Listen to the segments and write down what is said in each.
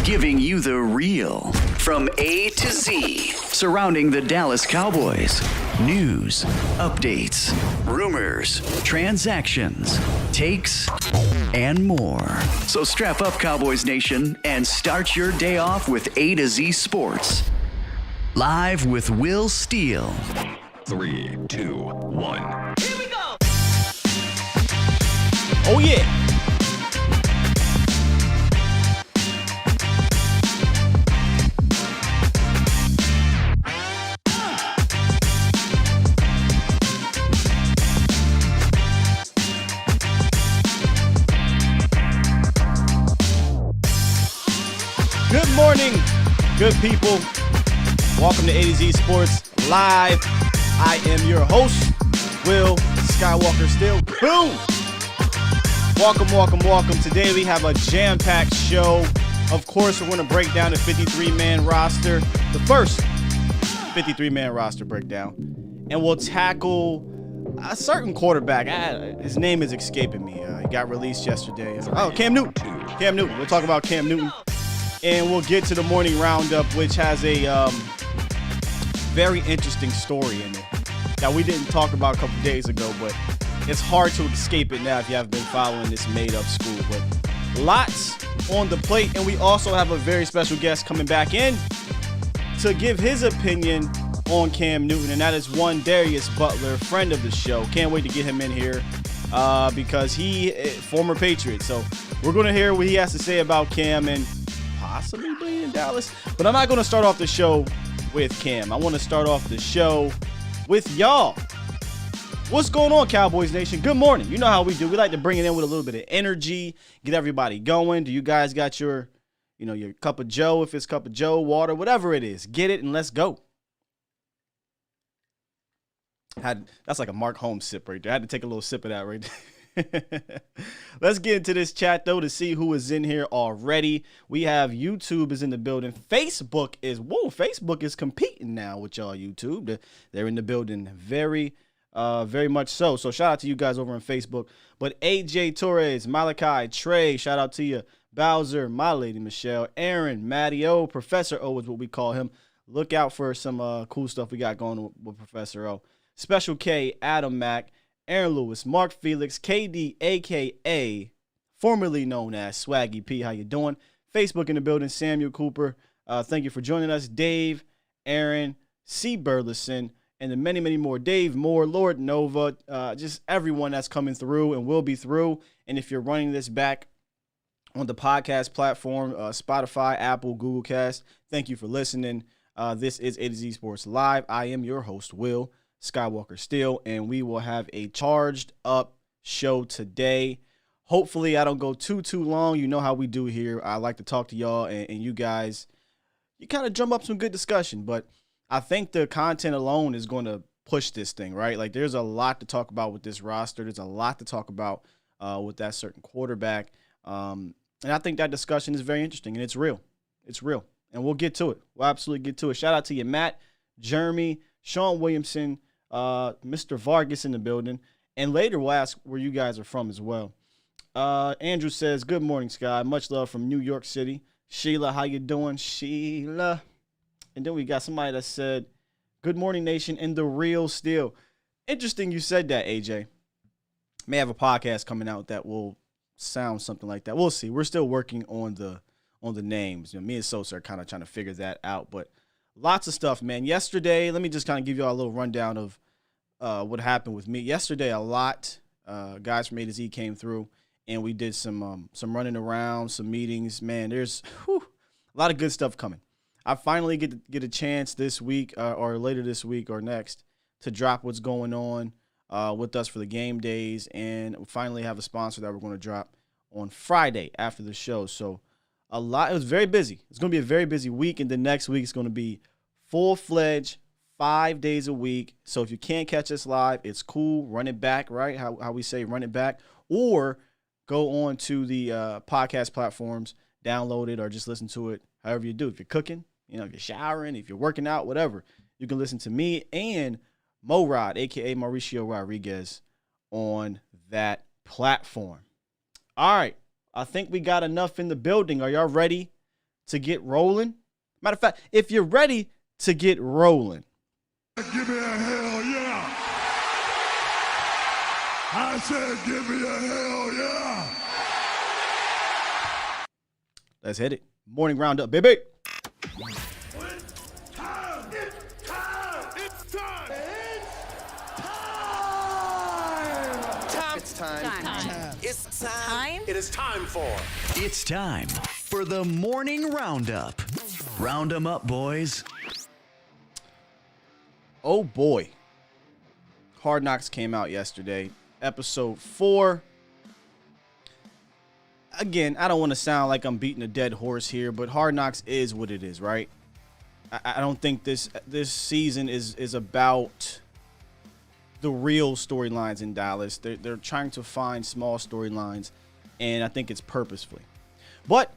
Giving you the real from A to Z surrounding the Dallas Cowboys. News, updates, rumors, transactions, takes, and more. So strap up, Cowboys Nation, and start your day off with A to Z Sports. Live with Will Steele. 3, 2, 1. Here we go! Oh, yeah. Good morning, good people. Welcome to A to Z Sports Live. I am your host, Will Skywalker Steele. Boom! Welcome. Today we have a jam-packed show. Of course, we're going to break down the 53-man roster, the first 53-man roster breakdown. And we'll tackle a certain quarterback. His name is escaping me. He got released yesterday. Oh, Cam Newton. We'll talk about Cam Newton. And we'll get to the morning roundup, which has a very interesting story in it that we didn't talk about a couple days ago, but it's hard to escape it now if you haven't been following this made-up school. But lots on the plate, and we also have a very special guest coming back in to give his opinion on Cam Newton, and that is one Darius Butler, friend of the show. Can't wait to get him in here because he former Patriot. So we're going to hear what he has to say about Cam and possibly being in Dallas. But I'm not going to start off the show with Cam. I want to start off the show with y'all. What's going on, Cowboys Nation? Good morning. You know how we do. We like to bring it in with a little bit of energy, get everybody going. Do you guys got your cup of Joe, if it's cup of Joe, water, whatever it is? Get it and let's go. That's like a Mark Holmes sip right there. I had to take a little sip of that right there. Let's get into this chat, though, to see who is in here already. We have YouTube is in the building. Facebook is competing now with y'all, YouTube. They're in the building very much so. So shout out to you guys over on Facebook. But AJ Torres, Malachi, Trey, shout out to you. Bowser, my lady Michelle, Aaron, Matty O, Professor O is what we call him. Look out for some cool stuff we got going with Professor O. Special K, Adam Mack, Aaron Lewis, Mark Felix, KD, a.k.a. formerly known as Swaggy P. How you doing? Facebook in the building, Samuel Cooper. Thank you for joining us. Dave, Aaron, C. Burleson, and the many, many more. Dave Moore, Lord Nova, just everyone that's coming through and will be through. And if you're running this back on the podcast platform, Spotify, Apple, Google Cast, thank you for listening. This is A to Z Sports Live. I am your host, Will Skywalker Steele, and we will have a charged up show today. Hopefully I don't go too long. You know how we do here. I like to talk to y'all and you guys. You kind of drum up some good discussion, but I think the content alone is going to push this thing, right? Like there's a lot to talk about with this roster. There's a lot to talk about with that certain quarterback. And I think that discussion is very interesting, and it's real. It's real. And we'll get to it. We'll absolutely get to it. Shout out to you, Matt, Jeremy, Sean Williamson, Mr. Vargas in the building. And later we'll ask where you guys are from as well. Andrew says, good morning, Sky. Much love from New York City. Sheila, how you doing? Sheila. And then we got somebody that said, good morning, nation, and the real Steel. Interesting you said that, AJ. May have a podcast coming out that will sound something like that. We'll see. We're still working on the names. Me and Sosa are kind of trying to figure that out, but lots of stuff, man. Yesterday, let me just kind of give you all a little rundown of what happened with me. Yesterday, a lot guys from A to Z came through, and we did some running around, some meetings. Man, there's a lot of good stuff coming. I finally get a chance this week or later this week or next to drop what's going on with us for the game days, and we finally have a sponsor that we're going to drop on Friday after the show. So it was very busy. It's going to be a very busy week, and the next week is going to be full-fledged 5 days a week. So if you can't catch us live, it's cool. Run it back, right? How we say run it back. Or go on to the podcast platforms, download it, or just listen to it however you do. If you're cooking, if you're showering, if you're working out, whatever, you can listen to me and Mo Rod, a.k.a. Mauricio Rodriguez, on that platform. All right. I think we got enough in the building. Are y'all ready to get rolling, matter of fact, if you're ready to get rolling, give me a hell yeah. I said give me a hell yeah. Let's hit it. Morning roundup, baby. It's time. It's time. It's time. It's time. It's time. It is time for. It's time for the morning roundup. Round 'em up, boys. Oh boy. Hard Knocks came out yesterday. Episode 4. Again, I don't want to sound like I'm beating a dead horse here, but Hard Knocks is what it is, right? I don't think this season is about the real storylines in Dallas. They're trying to find small storylines, and I think it's purposefully. But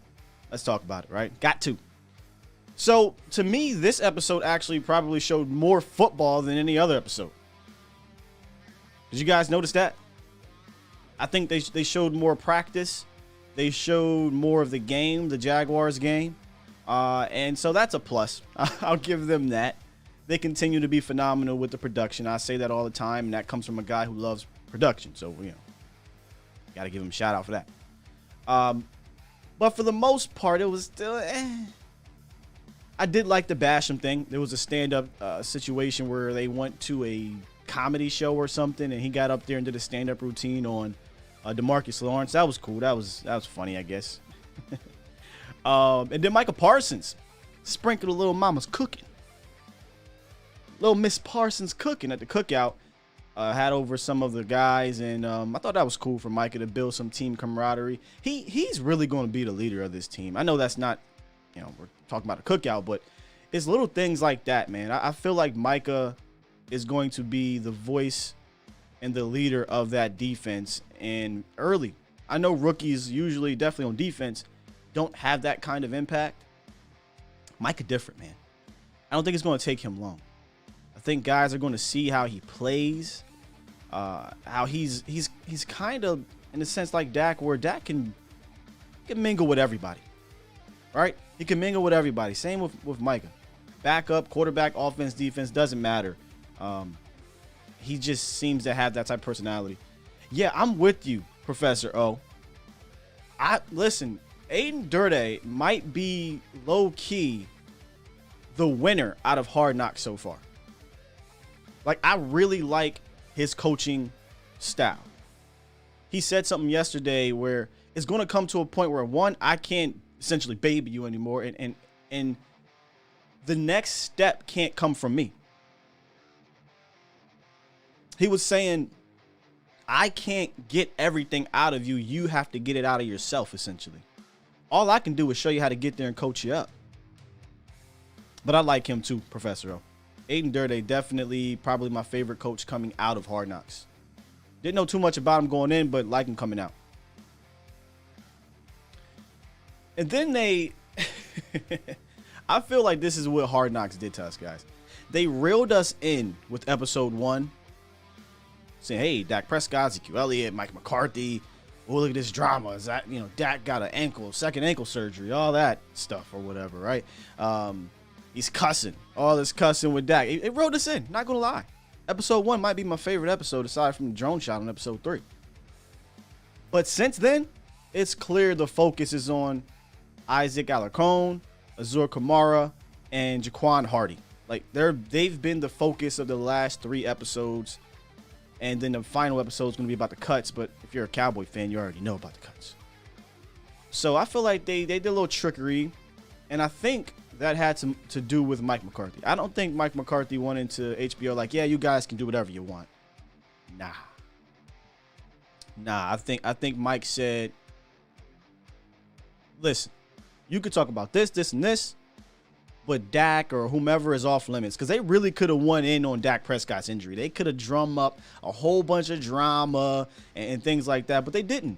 let's talk about it, right? Got to. So, to me, this episode actually probably showed more football than any other episode. Did you guys notice that? I think they showed more practice. They showed more of the game, the Jaguars game. And so that's a plus. I'll give them that. They continue to be phenomenal with the production. I say that all the time, and that comes from a guy who loves production. So, got to give him a shout out for that. But for the most part, it was still I did like the Basham thing. There was a stand-up situation where they went to a comedy show or something, and he got up there and did a stand-up routine on DeMarcus Lawrence. That was cool. That was funny, I guess. And then Micah Parsons sprinkled a little mama's cooking. Little Miss Parsons cooking at the cookout. Had over some of the guys, and I thought that was cool for Micah to build some team camaraderie. He's really going to be the leader of this team. I know that's not, we're talking about a cookout, but it's little things like that, man. I feel like Micah is going to be the voice and the leader of that defense, and early. I know rookies usually, definitely on defense, don't have that kind of impact. Micah different, man. I don't think it's going to take him long. I think guys are going to see how he plays, how he's kind of in a sense like Dak, where Dak can mingle with everybody, right? He can mingle with everybody. Same with Micah. Backup, quarterback, offense, defense, doesn't matter. He just seems to have that type of personality. Yeah, I'm with you, Professor O. Listen, Aiden Durde might be low-key the winner out of Hard Knocks so far. Like, I really like his coaching style. He said something yesterday where it's going to come to a point where, one, I can't essentially baby you anymore, and the next step can't come from me. He was saying, I can't get everything out of you. You have to get it out of yourself, essentially. All I can do is show you how to get there and coach you up. But I like him too, Professor O. Aiden Durde, definitely probably my favorite coach coming out of Hard Knocks. Didn't know too much about him going in, but like him coming out. And then I feel like this is what Hard Knocks did to us, guys. They reeled us in with episode 1, saying, hey, Dak Prescott, Ezekiel Elliott, Mike McCarthy. Oh, look at this drama. Is that, Dak got an second ankle surgery, all that stuff or whatever, right? He's cussing, all this cussing with Dak. It reeled us in, not gonna lie. Episode 1 might be my favorite episode aside from the drone shot on episode 3. But since then, it's clear the focus is on Isaac Alarcon, Azur Kamara, and Jaquan Hardy. Like, they've been the focus of the last 3 episodes. And then the final episode is going to be about the cuts. But if you're a Cowboy fan, you already know about the cuts. So I feel like they did a little trickery. And I think that had to do with Mike McCarthy. I don't think Mike McCarthy went into HBO like, yeah, you guys can do whatever you want. Nah. I think Mike said, listen, you could talk about this, and this, but Dak or whomever is off limits, because they really could have won in on Dak Prescott's injury. They could have drummed up a whole bunch of drama and things like that, but they didn't.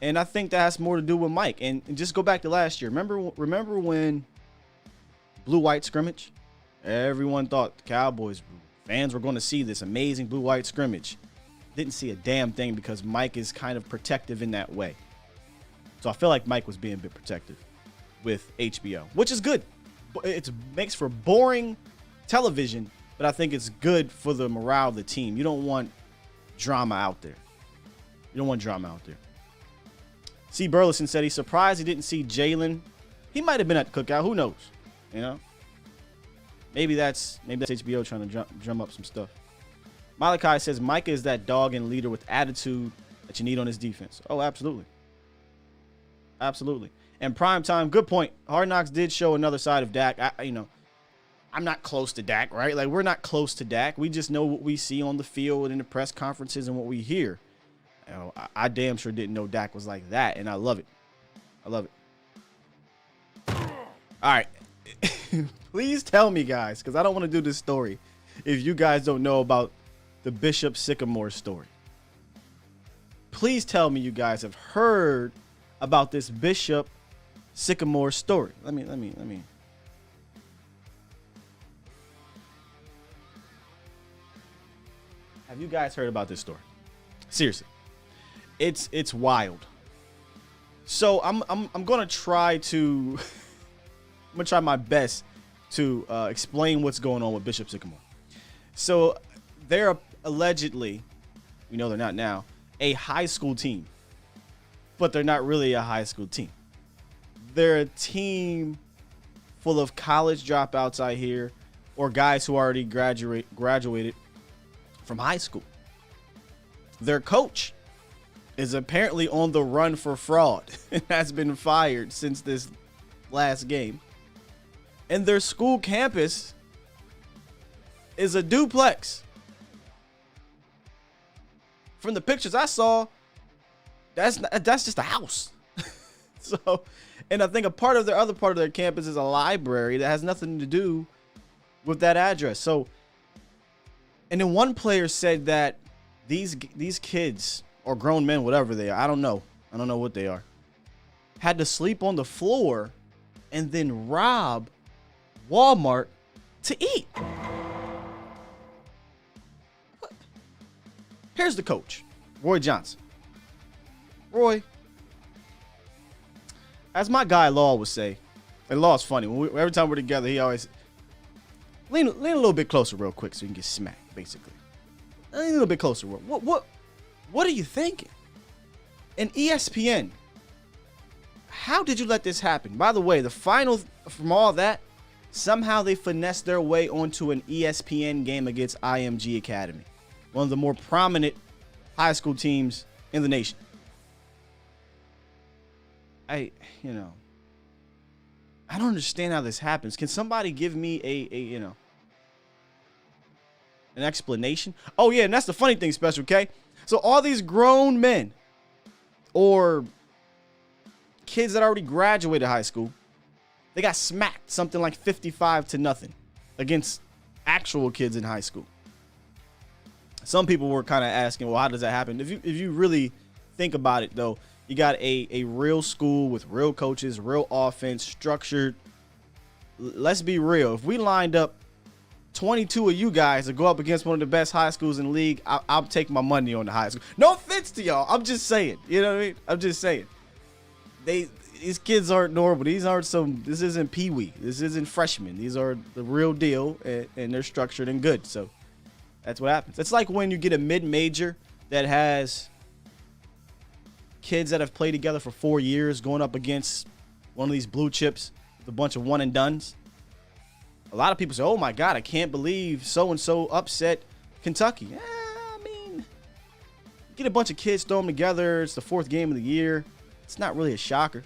And I think that has more to do with Mike. And just go back to last year. Remember when blue-white scrimmage? Everyone thought the Cowboys fans were going to see this amazing blue-white scrimmage. Didn't see a damn thing because Mike is kind of protective in that way. So I feel like Mike was being a bit protective. with HBO, which is good. It makes for boring television, but I think it's good for the morale of the team. You don't want drama out there. C. Burleson said he's surprised he didn't see Jalen. He might have been at the cookout. Who knows? You know? Maybe that's HBO trying to drum up some stuff. Malachi says Micah is that dog and leader with attitude that you need on his defense. Oh, absolutely. Absolutely. And prime time, good point. Hard Knocks did show another side of Dak. I'm not close to Dak, right? Like, we're not close to Dak. We just know what we see on the field and in the press conferences and what we hear. You know, I damn sure didn't know Dak was like that, and I love it. All right. Please tell me, guys, because I don't want to do this story if you guys don't know about the Bishop Sycamore story. Please tell me you guys have heard about this Bishop Sycamore story. Let me. Have you guys heard about this story? Seriously. It's wild. So I'm gonna try to I'm gonna try my best to explain what's going on with Bishop Sycamore. So they're allegedly, we know they're not now, a high school team, but they're not really a high school team. They're a team full of college dropouts I hear, or guys who already graduated from high school. Their coach is apparently on the run for fraud and has been fired since this last game. And their school campus is a duplex. From the pictures I saw, that's just a house. So, and I think other part of their campus is a library that has nothing to do with that address. So, and then one player said that these kids, or grown men, whatever they are, I don't know what they are, had to sleep on the floor and then rob Walmart to eat. Here's the coach, Roy Johnson. Roy, as my guy Law would say, and Law's funny. Every time we're together, he always lean a little bit closer real quick so you can get smacked, basically. Lean a little bit closer. What are you thinking? And ESPN, how did you let this happen? By the way, the final from all that, somehow they finessed their way onto an ESPN game against IMG Academy, one of the more prominent high school teams in the nation. I don't understand how this happens. Can somebody give me an explanation? Oh yeah, and that's the funny thing, Special K. So all these grown men or kids that already graduated high school, they got smacked something like 55-0 against actual kids in high school. Some people were kind of asking, well, how does that happen? If you really think about it, though, you got a real school with real coaches, real offense, structured. Let's be real. If we lined up 22 of you guys to go up against one of the best high schools in the league, I'll take my money on the high school. No offense to y'all. I'm just saying. You know what I mean? I'm just saying. These kids aren't normal. This isn't Pee-wee. This isn't freshmen. These are the real deal, and they're structured and good. So that's what happens. It's like when you get a mid-major that has kids that have played together for 4 years going up against one of these blue chips with a bunch of one-and-dones. A lot of people say, oh, my God, I can't believe so-and-so upset Kentucky. I mean, get a bunch of kids, throw them together. It's the fourth game of the year. It's not really a shocker.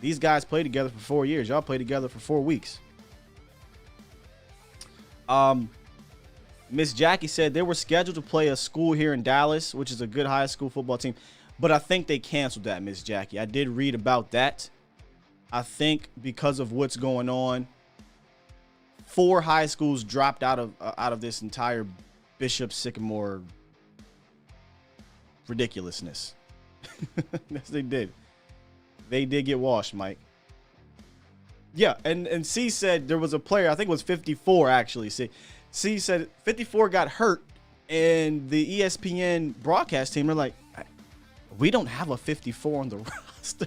These guys played together for 4 years. Y'all played together for 4 weeks. Miss Jackie said they were scheduled to play a school here in Dallas, which is a good high school football team. But I think they canceled that, Miss Jackie. I did read about that. I think because of what's going on, 4 high schools dropped out of this entire Bishop Sycamore ridiculousness. Yes, they did. They did get washed, Mike. Yeah, and C said there was a player, I think it was 54 actually. C said 54 got hurt, and the ESPN broadcast team are like, we don't have a 54 on the roster.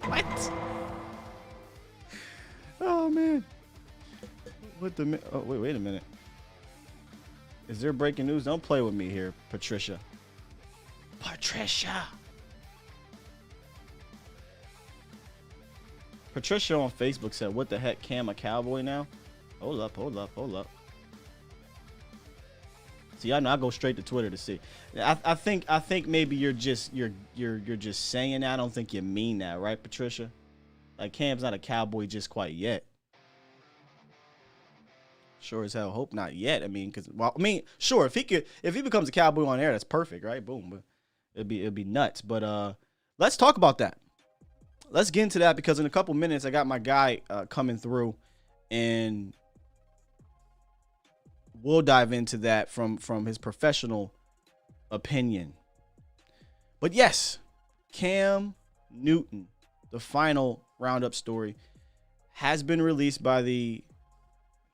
What? Wait a minute. Is there breaking news? Don't play with me here, Patricia. Patricia on Facebook said, "What the heck, Cam a Cowboy now?" Hold up. See, I know I go straight to Twitter to see. I think maybe you're just saying that. I don't think you mean that, right, Patricia? Like, Cam's not a Cowboy just quite yet. Sure as hell hope not yet. I mean, sure, if he becomes a Cowboy on air, that's perfect, right? Boom. But it'd be nuts. But let's talk about that. Let's get into that, because in a couple minutes I got my guy coming through, and we'll dive into that from his professional opinion. But yes, Cam Newton, the final roundup story, has been released by the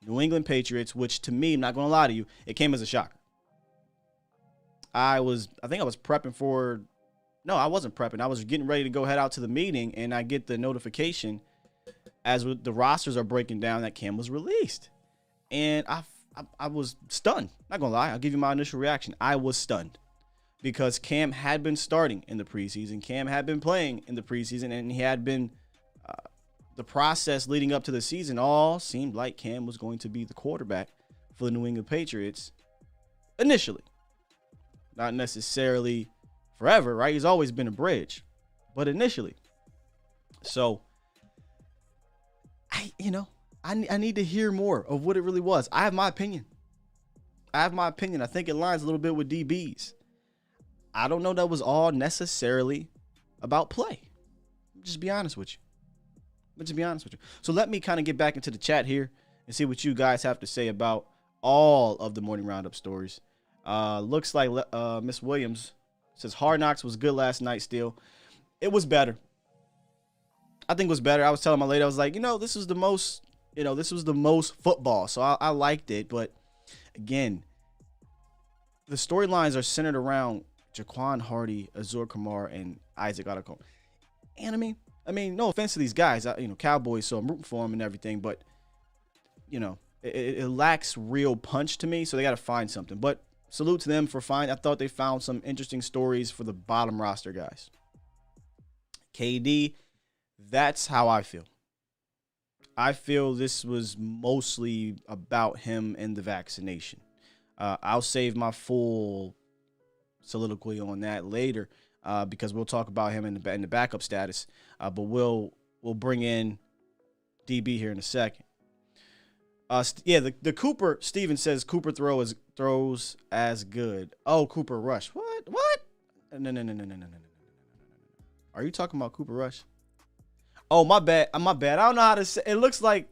New England Patriots, which to me, I'm not going to lie to you, it came as a shocker. I wasn't prepping. I was getting ready to go head out to the meeting, and I get the notification as the rosters are breaking down that Cam was released. And I was stunned. Not going to lie. I'll give you my initial reaction. I was stunned because Cam had been starting in the preseason. Cam had been playing in the preseason, and he had been the process leading up to the season all seemed like Cam was going to be the quarterback for the New England Patriots initially. Not necessarily forever, right? He's always been a bridge, but initially. So, I need to hear more of what it really was. I have my opinion. I think it lines a little bit with DB's. I don't know that was all necessarily about play. Just be honest with you. So let me kind of get back into the chat here and see what you guys have to say about all of the morning roundup stories. Looks like Miss Williams says Hard Knocks was good last night still. It was better. I think it was better. I was telling my lady, I was like, this was the most football. So I liked it. But again, the storylines are centered around Jaquan Hardy, Azur Kamar, and Isaac Otacon. And I mean, no offense to these guys, Cowboys, so I'm rooting for them and everything, but it lacks real punch to me, so they got to find something. But salute to them for I thought they found some interesting stories for the bottom roster guys. KD, that's how I feel. I feel this was mostly about him and the vaccination. I'll save my full soliloquy on that later. Because we'll talk about him in the backup status, but we'll bring in DB here in a second. The Cooper, Steven says Cooper throws as good. Oh, Cooper Rush. What? No. Are you talking about Cooper Rush? Oh, my bad. I don't know how to say. It looks like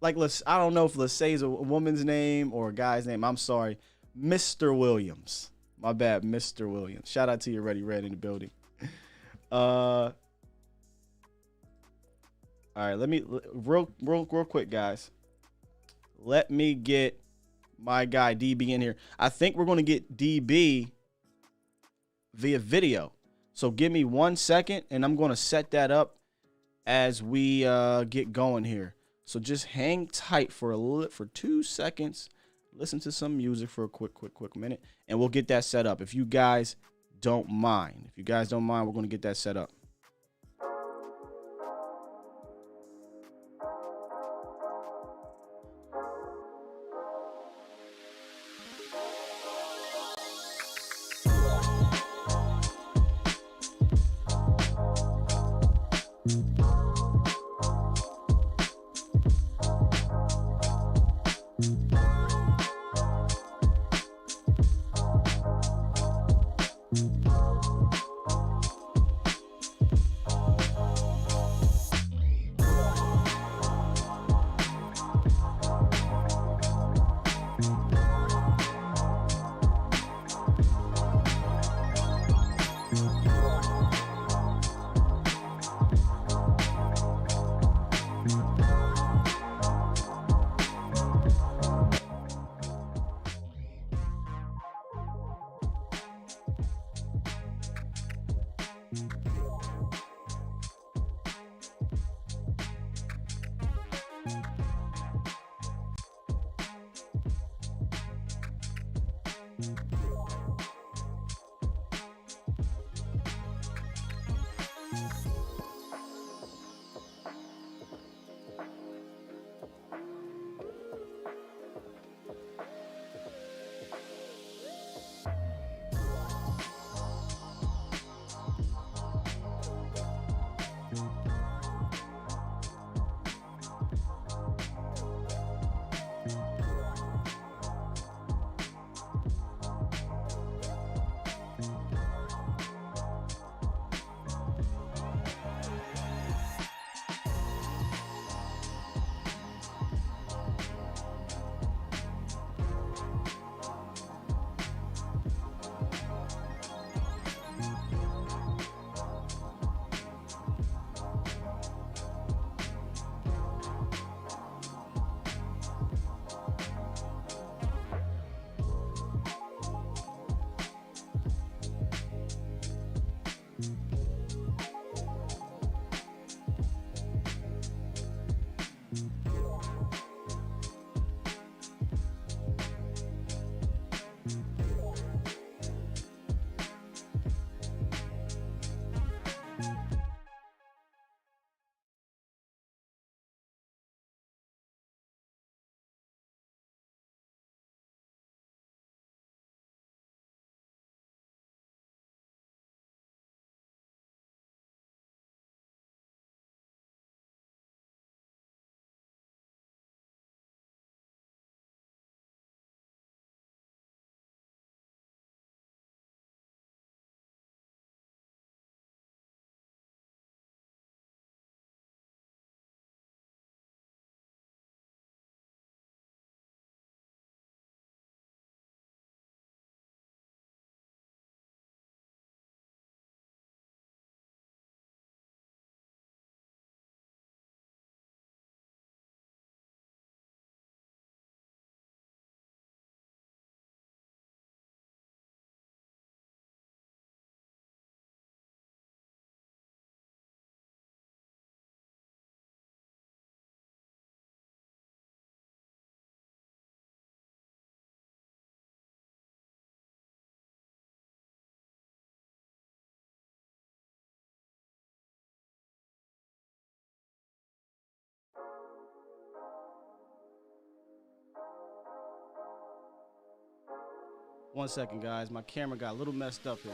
I don't know if Lacey is a woman's name or a guy's name. I'm sorry, Mr. Williams. My bad, Mr. Williams. Shout out to you, Ready Red in the building. All right, let me real quick, guys. Let me get my guy DB in here. I think we're going to get DB via video. So give me 1 second, and I'm going to set that up as we get going here. So just hang tight for 2 seconds. Listen to some music for a quick minute, and we'll get that set up. If you guys don't mind. We're going to get that set up. 1 second, guys. My camera got a little messed up here.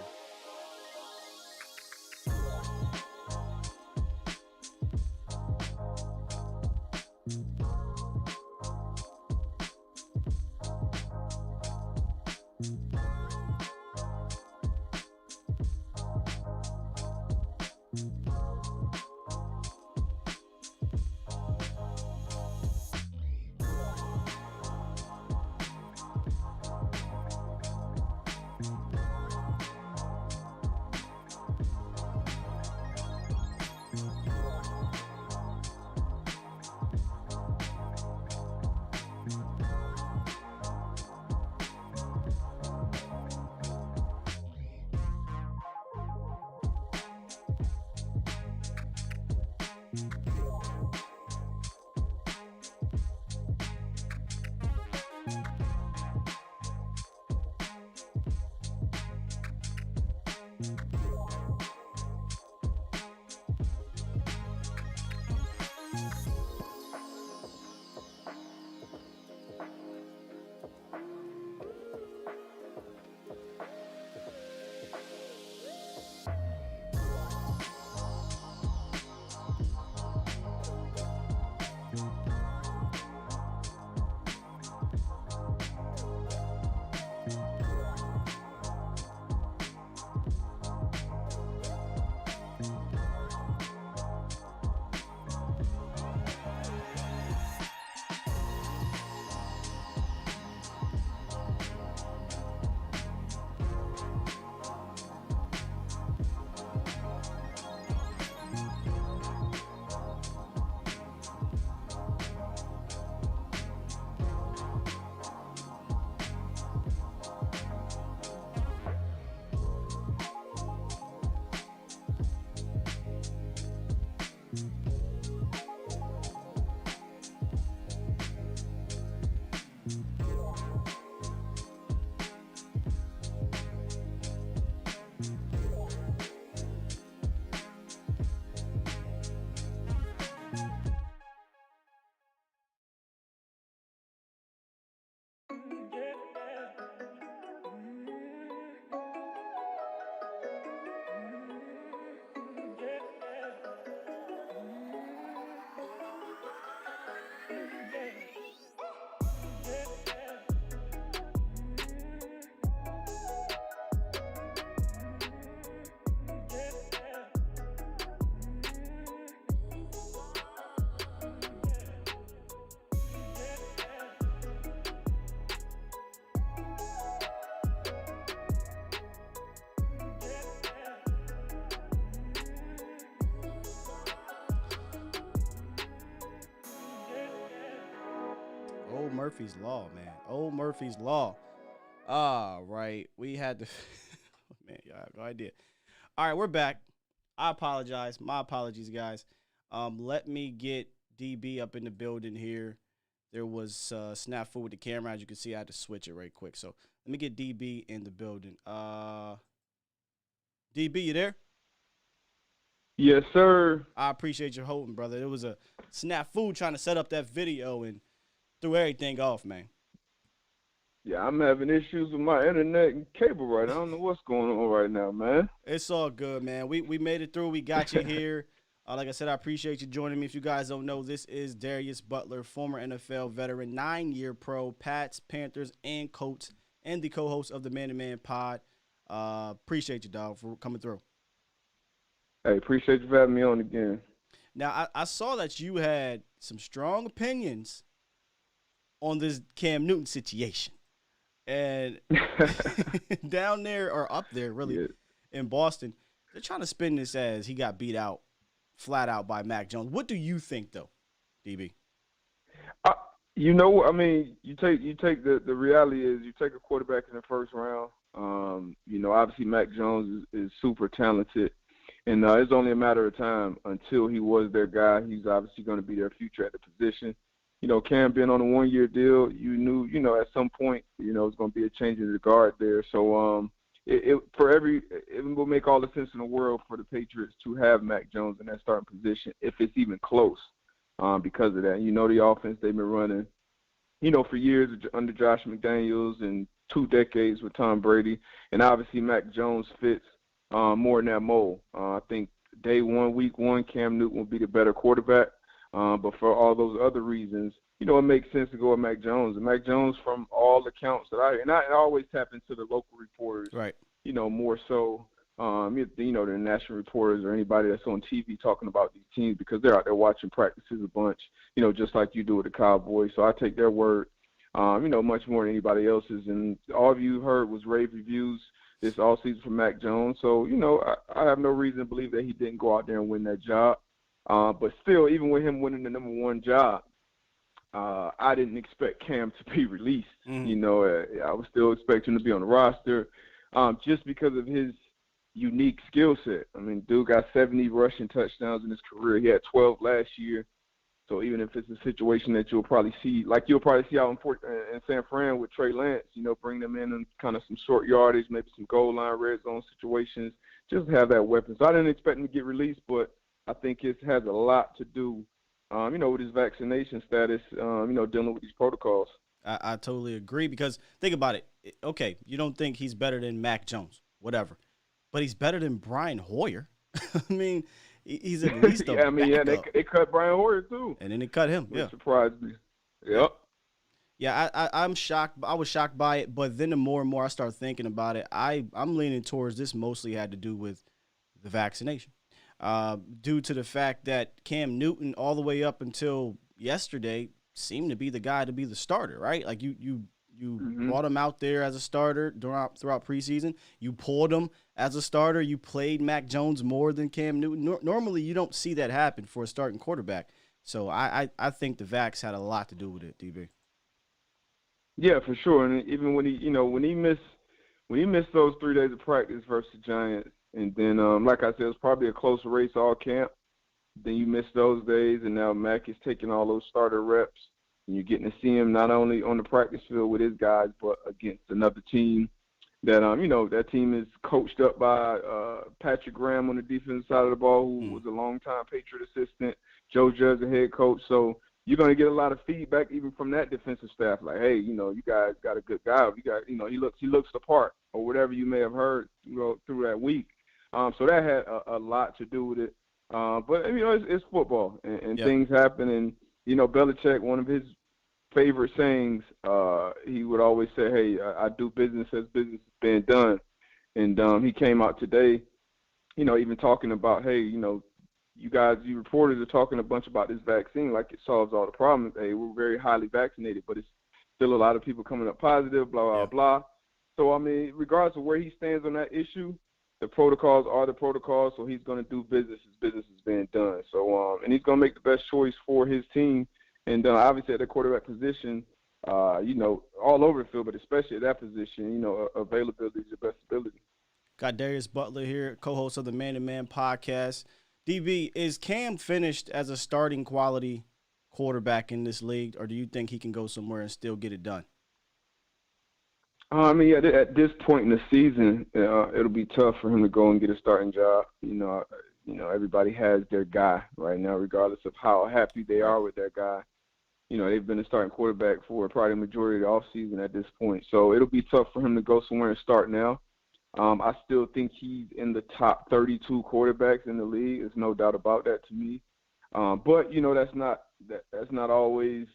Old Murphy's Law, man. Old Murphy's Law. All right. We had to. Man, y'all have no idea. All right, we're back. I apologize. My apologies, guys. Let me get DB up in the building here. There was snafu with the camera. As you can see, I had to switch it right quick. So let me get DB in the building. DB, you there? Yes, sir. I appreciate your holding, brother. It was a snafu trying to set up that video and threw everything off, man. Yeah, I'm having issues with my internet and cable right now. I don't know what's going on right now, man. It's all good, man. We made it through. We got you here. Like I said, I appreciate you joining me. If you guys don't know, this is Darius Butler, former NFL veteran, 9-year pro, Pats, Panthers, and Colts, and the co-host of the Man to Man Pod. Appreciate you, dog, for coming through. Hey, appreciate you for having me on again. Now, I saw that you had some strong opinions on this Cam Newton situation. And down there, or up there, really, in Boston, they're trying to spin this as he got beat out, flat out by Mac Jones. What do you think, though, DB? You know, I mean, you take the reality is you take a quarterback in the first round. You know, obviously Mac Jones is super talented, and it's only a matter of time until he was their guy. He's obviously going to be their future at the position. You know, Cam being on a 1-year deal, you knew, you know, at some point, you know, it's going to be a change in the guard there. So it will make all the sense in the world for the Patriots to have Mac Jones in that starting position if it's even close because of that. You know, the offense they've been running, you know, for years under Josh McDaniels, and 2 decades with Tom Brady, and obviously Mac Jones fits more in that mold. I think day one, week one, Cam Newton will be the better quarterback. But for all those other reasons, it makes sense to go with Mac Jones. And Mac Jones, from all accounts that I always tap into the local reporters, right? More so, the national reporters or anybody that's on TV talking about these teams, because they're out there watching practices a bunch, just like you do with the Cowboys. So I take their word, much more than anybody else's. And all of you heard was rave reviews this offseason from Mac Jones. So, I have no reason to believe that he didn't go out there and win that job. But still, even with him winning the number one job, I didn't expect Cam to be released. I was still expecting him to be on the roster just because of his unique skill set. I mean, dude got 70 rushing touchdowns in his career. He had 12 last year. So even if it's a situation that you'll probably see out in San Fran with Trey Lance, bring them in kind of some short yardage, maybe some goal line red zone situations, just have that weapon. So I didn't expect him to get released, but I think it has a lot to do, with his vaccination status, dealing with these protocols. I totally agree, because think about it. Okay, you don't think he's better than Mac Jones, whatever, but he's better than Brian Hoyer. I mean, he's at least a backup. They cut Brian Hoyer too, and then they cut him. Which surprised me. Yep. Yeah, I'm shocked. I was shocked by it, but then the more and more I start thinking about it, I'm leaning towards this mostly had to do with the vaccination, due to the fact that Cam Newton all the way up until yesterday seemed to be the guy to be the starter, right? Like you brought him out there as a starter throughout preseason. You pulled him as a starter. You played Mac Jones more than Cam Newton. Normally, you don't see that happen for a starting quarterback. So I think the vax had a lot to do with it, DB. Yeah, for sure. And even when he missed those 3 days of practice versus the Giants, and then like I said, it was probably a close race all camp. Then you miss those days, and now Mac is taking all those starter reps. And you're getting to see him not only on the practice field with his guys, but against another team that, that team is coached up by Patrick Graham on the defensive side of the ball, who was a longtime Patriot assistant, Joe Judge, the head coach. So you're going to get a lot of feedback even from that defensive staff. Like, hey, you guys got a good guy. You got, he looks the part, or whatever you may have heard through that week. So that had a lot to do with it. But, it's football, and things happen. And, Belichick, one of his favorite sayings, he would always say, hey, I do business as business is being done. And he came out today, even talking about, hey, you reporters are talking a bunch about this vaccine like it solves all the problems. Hey, we're very highly vaccinated, but it's still a lot of people coming up positive, blah, blah, blah. So, regardless of where he stands on that issue, the protocols are the protocols, so he's going to do business as business is being done. So, and he's going to make the best choice for his team. And obviously at the quarterback position, all over the field, but especially at that position, availability is your best ability. Got Darius Butler here, co-host of the Man to Man podcast. DB, is Cam finished as a starting quality quarterback in this league, or do you think he can go somewhere and still get it done? At this point in the season, it'll be tough for him to go and get a starting job. Everybody has their guy right now, regardless of how happy they are with their guy. They've been a starting quarterback for probably the majority of the offseason at this point. So it'll be tough for him to go somewhere and start now. I still think he's in the top 32 quarterbacks in the league. There's no doubt about that to me. But that's not always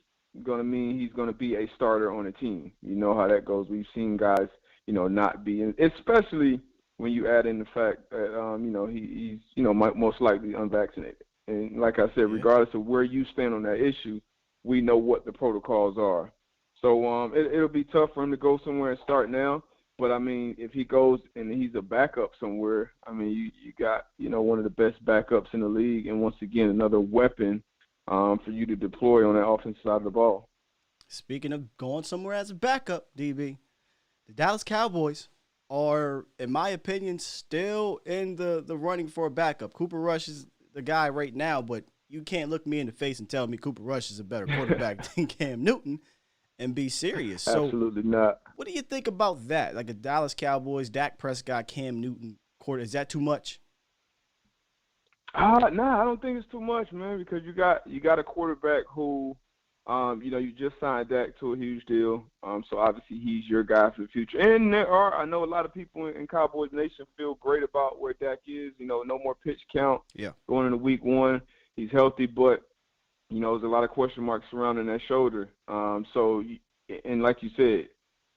going to mean he's going to be a starter on a team. You know how that goes. We've seen guys, not be, especially when you add in the fact that, he's most likely unvaccinated. And like I said, regardless of where you stand on that issue, we know what the protocols are. So it'll be tough for him to go somewhere and start now. But, if he goes and he's a backup somewhere, you got, one of the best backups in the league. And once again, another weapon for you to deploy on that offensive side of the ball. Speaking of going somewhere as a backup, DB, the Dallas Cowboys are, in my opinion, still in the running for a backup. Cooper Rush is the guy right now, but you can't look me in the face and tell me Cooper Rush is a better quarterback than Cam Newton and be serious. So, absolutely not. What do you think about that? Like the Dallas Cowboys, Dak Prescott, Cam Newton, is that too much? No, I don't think it's too much, man, because you got a quarterback who, You just signed Dak to a huge deal. So obviously he's your guy for the future. And I know a lot of people in Cowboys Nation feel great about where Dak is. No more pitch count. Yeah. Going into week 1, he's healthy, but there's a lot of question marks surrounding that shoulder. And like you said,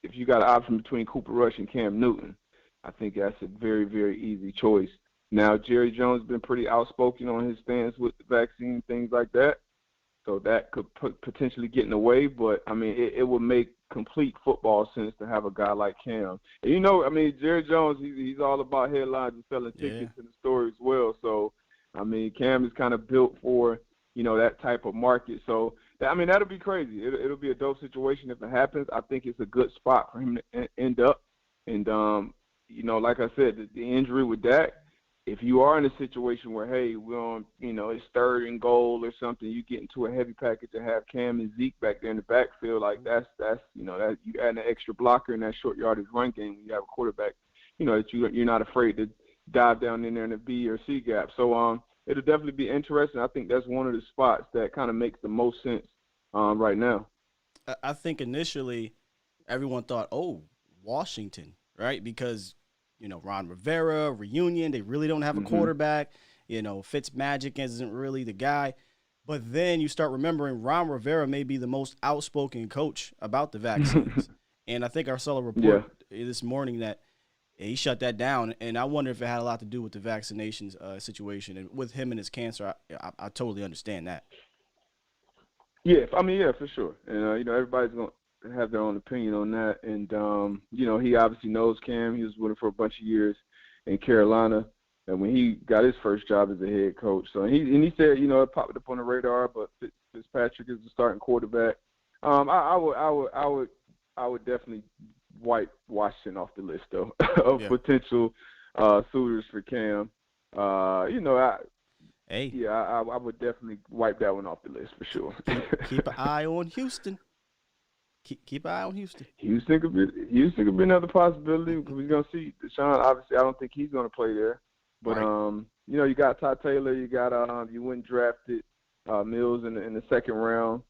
if you got an option between Cooper Rush and Cam Newton, I think that's a very, very easy choice. Now, Jerry Jones has been pretty outspoken on his stance with the vaccine, things like that. So that could potentially get in the way. But, it would make complete football sense to have a guy like Cam. And Jerry Jones, he's all about headlines and selling tickets in the story as well. So, Cam is kind of built for, that type of market. So, that'll be crazy. It'll be a dope situation if it happens. I think it's a good spot for him to end up. And, like I said, the injury with Dak, if you are in a situation where, hey, we're on, it's 3rd and goal or something, you get into a heavy package to have Cam and Zeke back there in the backfield, like that you add an extra blocker in that short yardage run game when you have a quarterback, that you're not afraid to dive down in there in the B or C gap. So it'll definitely be interesting. I think that's one of the spots that kind of makes the most sense right now. I think initially everyone thought, Washington, right? Because Ron Rivera, reunion, they really don't have a quarterback. Fitzmagic isn't really the guy. But then you start remembering Ron Rivera may be the most outspoken coach about the vaccines. And I think I saw a report this morning that he shut that down. And I wonder if it had a lot to do with the vaccinations situation. And with him and his cancer, I totally understand that. Yeah, for sure. And, everybody's going to have their own opinion on that. And, he obviously knows Cam. He was with him for a bunch of years in Carolina. And when he got his first job as a head coach. So he said, it popped up on the radar, but Fitzpatrick is the starting quarterback. I would definitly wipe Washington off the list, though, of potential suitors for Cam. I would definitely wipe that one off the list for sure. Keep an eye on Houston. Keep an eye on Houston. Houston could be another possibility because we're gonna see Deshaun. Obviously, I don't think he's gonna play there. But right. you got Todd Taylor. You got you went and drafted Mills in the 2nd round.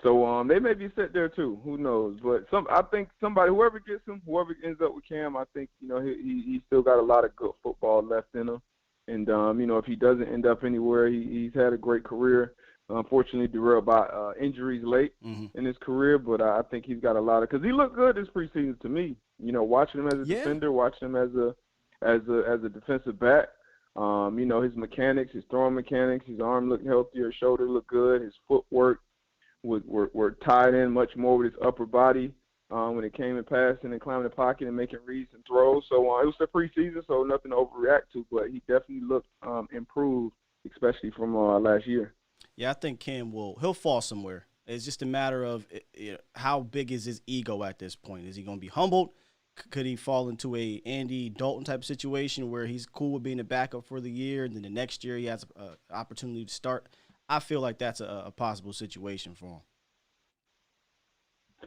So they may be set there too. Who knows? But I think whoever gets him, whoever ends up with Cam, I think he still got a lot of good football left in him. And if he doesn't end up anywhere, he's had a great career. Unfortunately, derailed by injuries late in his career, but I think he's got a lot of, because he looked good this preseason to me. Watching him as a defender, watching him as a defensive back. His mechanics, his throwing mechanics, his arm looked healthier, his shoulder looked good, his footwork were tied in much more with his upper body when it came to passing and climbing the pocket and making reads and throws. So it was the preseason, so nothing to overreact to, but he definitely looked improved, especially from last year. Yeah, I think Cam he'll fall somewhere. It's just a matter of how big is his ego at this point. Is he going to be humbled? Could he fall into a Andy Dalton type situation where he's cool with being a backup for the year, and then the next year he has an opportunity to start? I feel like that's a possible situation for him.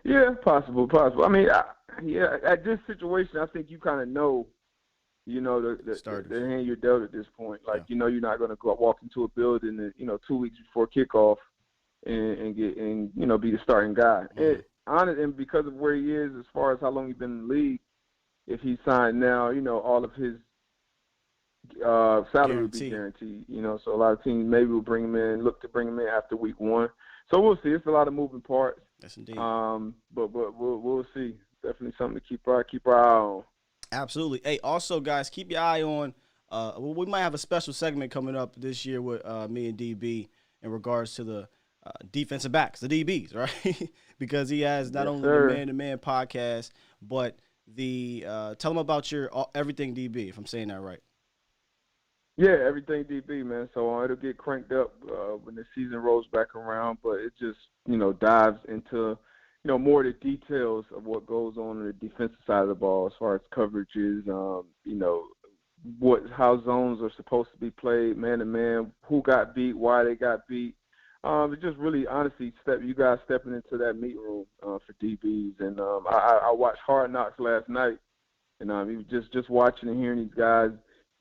Yeah, possible. At this situation, I think you kind of know, the hand you're dealt at this point. Like, you're not going to go walk into a building and, 2 weeks before kickoff and be the starting guy. And because of where he is, as far as how long he's been in the league, if he signed now, all of his salary would be guaranteed. So a lot of teams maybe will look to bring him in after week 1. So we'll see. It's a lot of moving parts. Yes, indeed. But we'll see. Definitely something to keep our eye on. Absolutely. Hey, also, guys, keep your eye on we might have a special segment coming up this year with me and DB in regards to the defensive backs, the DBs, right? Because he has not only the man-to-man podcast, but the tell him about your Everything DB, if I'm saying that right. Yeah, Everything DB, man. So it'll get cranked up when the season rolls back around, but it just, dives into more of the details of what goes on the defensive side of the ball as far as coverages, how zones are supposed to be played, man-to-man, who got beat, why they got beat. It's just really, honestly, you guys stepping into that meat room for DBs. And I watched Hard Knocks last night, and just watching and hearing these guys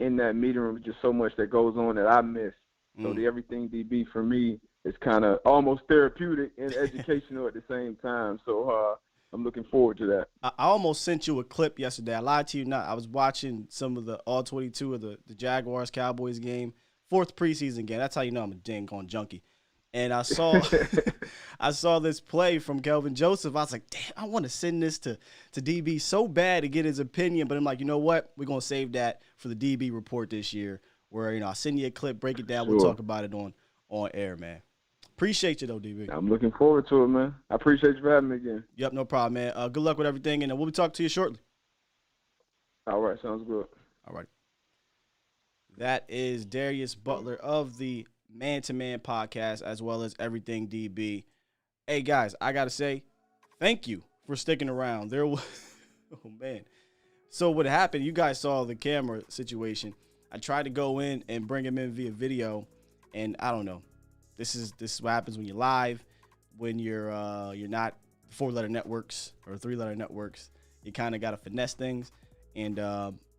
in that meeting room, just so much that goes on that I miss. So the Everything DB for me it's kind of almost therapeutic and educational at the same time. So I'm looking forward to that. I almost sent you a clip yesterday. I lied to you not. I was watching some of the all 22 of the Jaguars Cowboys game, 4th preseason game. That's how you know I'm a dang on junkie. And I saw I saw this play from Kelvin Joseph. I was like, damn, I want to send this to DB so bad to get his opinion. But I'm like, you know what? We're going to save that for the DB report this year where, I'll send you a clip, break it down. Sure. We'll talk about it on air, man. Appreciate you, though, DB. I'm looking forward to it, man. I appreciate you for having me again. Yep, no problem, man. Good luck with everything, and we'll be talking to you shortly. All right, sounds good. All right. That is Darius Butler of the Man-to-Man podcast, as well as Everything DB. Hey, guys, I got to say, thank you for sticking around. There was, oh, man. So what happened, you guys saw the camera situation. I tried to go in and bring him in via video, and I don't know. This is what happens when you're live, when you're not 4-letter networks or 3-letter networks. You kind of got to finesse things, and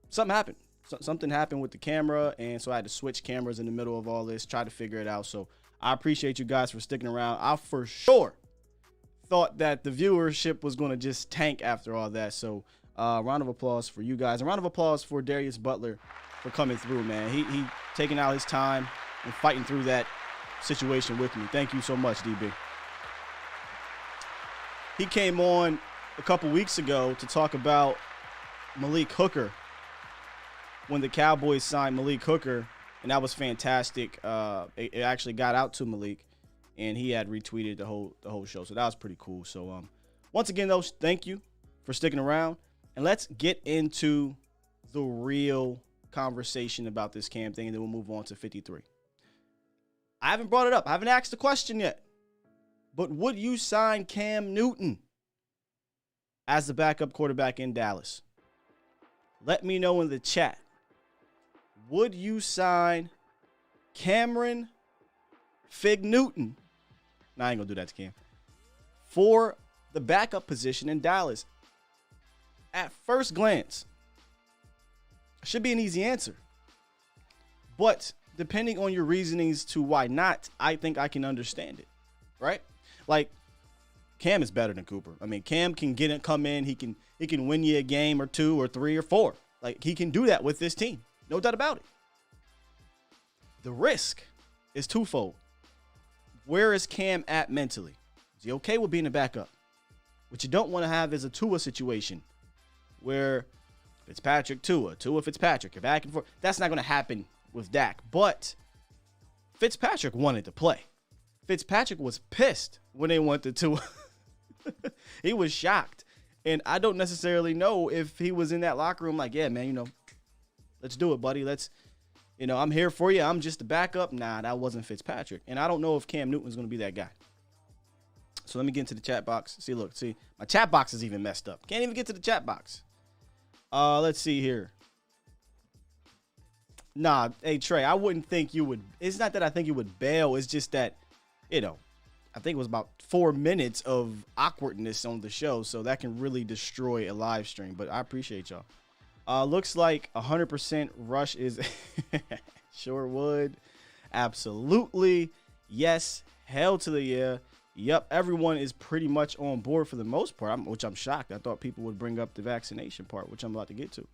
something happened. Something happened with the camera, and so I had to switch cameras in the middle of all this, try to figure it out. So I appreciate you guys for sticking around. I for sure thought that the viewership was going to just tank after all that. So round of applause for you guys. A round of applause for Darius Butler for coming through, man. He taking out his time and fighting through that situation with me. Thank you so much, DB. He came on a couple weeks ago to talk about Malik Hooker when the Cowboys signed Malik Hooker, and that was fantastic. It actually got out to Malik, and he had retweeted the whole show, so that was pretty cool. So once again, though, thank you for sticking around, and let's get into the real conversation about this Cam thing, and then we'll move on to 53. I haven't brought it up. I haven't asked the question yet. But would you sign Cam Newton as the backup quarterback in Dallas? Let me know in the chat. Would you sign Cameron Fig Newton? No, I ain't going to do that to Cam. For the backup position in Dallas? At first glance, should be an easy answer. But depending on your reasonings to why not, I think I can understand it, right? Like, Cam is better than Cooper. I mean, Cam can come in, he can win you a game or 2 or 3 or 4. Like, he can do that with this team. No doubt about it. The risk is twofold. Where is Cam at mentally? Is he okay with being a backup? What you don't want to have is a Tua situation where Fitzpatrick, Tua Fitzpatrick, you're back and forth. That's not going to happen with Dak. But Fitzpatrick wanted to play. Fitzpatrick was pissed when they went to Tua. He was shocked. And I don't necessarily know if he was in that locker room like, yeah, man, let's do it, buddy. I'm here for you. I'm just a backup. Nah, that wasn't Fitzpatrick. And I don't know if Cam Newton's going to be that guy. So let me get into the chat box. See, my chat box is even messed up. Can't even get to the chat box. Let's see here. Nah, hey, Trey, I wouldn't think you would. It's not that I think you would bail. It's just that, I think it was about 4 minutes of awkwardness on the show. So that can really destroy a live stream. But I appreciate y'all. Looks like 100% rush is sure would. Absolutely. Yes. Hell to the yeah. Yep. Everyone is pretty much on board for the most part, which I'm shocked. I thought people would bring up the vaccination part, which I'm about to get to.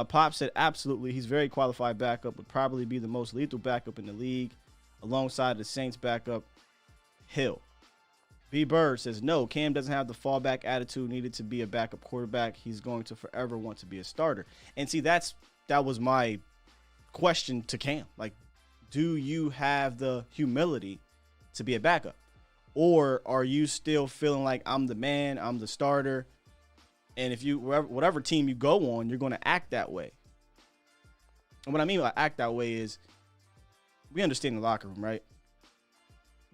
Pop said absolutely. He's very qualified backup, would probably be the most lethal backup in the league alongside the Saints backup Hill. B. Bird says, no, Cam doesn't have the fallback attitude needed to be a backup quarterback. He's going to forever want to be a starter. And see, that was my question to Cam. Like, do you have the humility to be a backup? Or are you still feeling like I'm the man, I'm the starter, and if you, whatever team you go on, you're going to act that way? And what I mean by act that way is, we understand the locker room, right?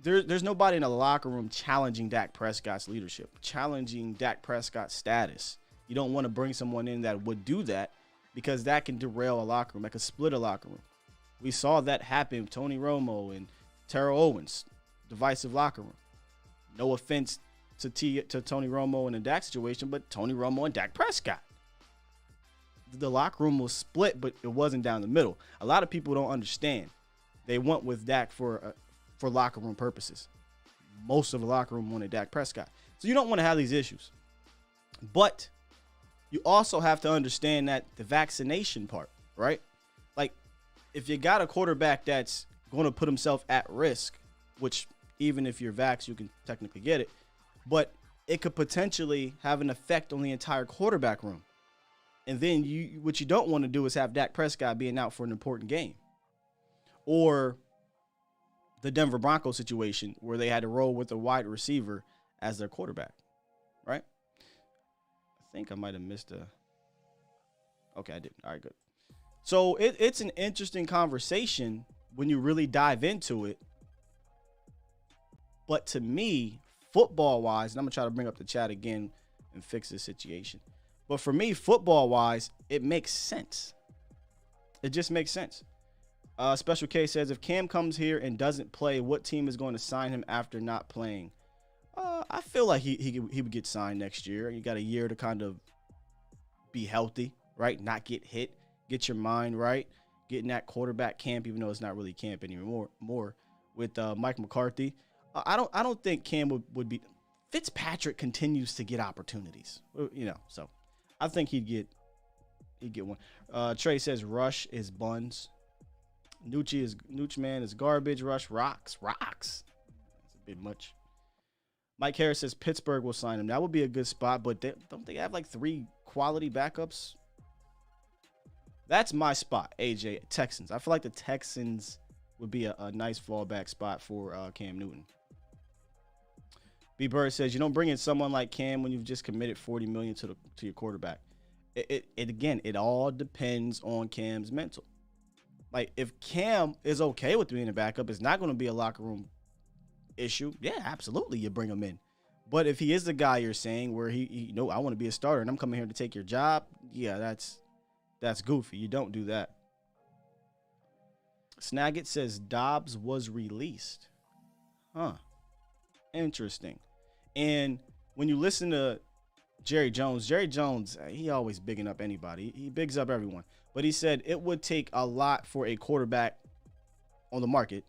There's nobody in the locker room challenging Dak Prescott's leadership, challenging Dak Prescott's status. You don't want to bring someone in that would do that, because that can derail a locker room, that can split a locker room. We saw that happen with Tony Romo and Terrell Owens, divisive locker room. No offense to Tony Romo in the Dak situation, but Tony Romo and Dak Prescott. The locker room was split, but it wasn't down the middle. A lot of people don't understand. They went with Dak for for locker room purposes. Most of the locker room wanted Dak Prescott. So you don't want to have these issues. But you also have to understand that the vaccination part, right? Like, if you got a quarterback that's going to put himself at risk, which even if you're vaxxed, you can technically get it, but it could potentially have an effect on the entire quarterback room. And then what you don't want to do is have Dak Prescott being out for an important game. Or the Denver Broncos situation where they had to roll with a wide receiver as their quarterback, right? I think I might have missed a... Okay, I didn't. All right, good. So it's an interesting conversation when you really dive into it. But to me, football-wise, and I'm going to try to bring up the chat again and fix this situation. But for me, football-wise, it makes sense. It just makes sense. Special K says, if Cam comes here and doesn't play, what team is going to sign him after not playing? I feel like he would get signed next year. You got a year to kind of be healthy, right? Not get hit. Get your mind right. Get in that quarterback camp, even though it's not really camp anymore. More with Mike McCarthy. I don't think Cam would be. Fitzpatrick continues to get opportunities, so I think he'd get one. Trey says Rush is buns. Nooch man is garbage. Rush rocks. That's a bit much. Mike Harris says Pittsburgh will sign him. That would be a good spot, but don't they have like 3 quality backups? That's my spot, AJ. Texans. I feel like the Texans would be a nice fallback spot for Cam Newton. B. Bird says you don't bring in someone like Cam when you've just committed $40 million to your quarterback. It all depends on Cam's mental. Like, if Cam is okay with being a backup, it's not going to be a locker room issue. Yeah, absolutely, you bring him in. But if he is the guy you're saying where he I want to be a starter and I'm coming here to take your job, yeah, that's goofy. You don't do that. Snagit says Dobbs was released. Huh. Interesting. And when you listen to Jerry Jones, he always bigging up anybody. He bigs up everyone. But he said it would take a lot for a quarterback on the market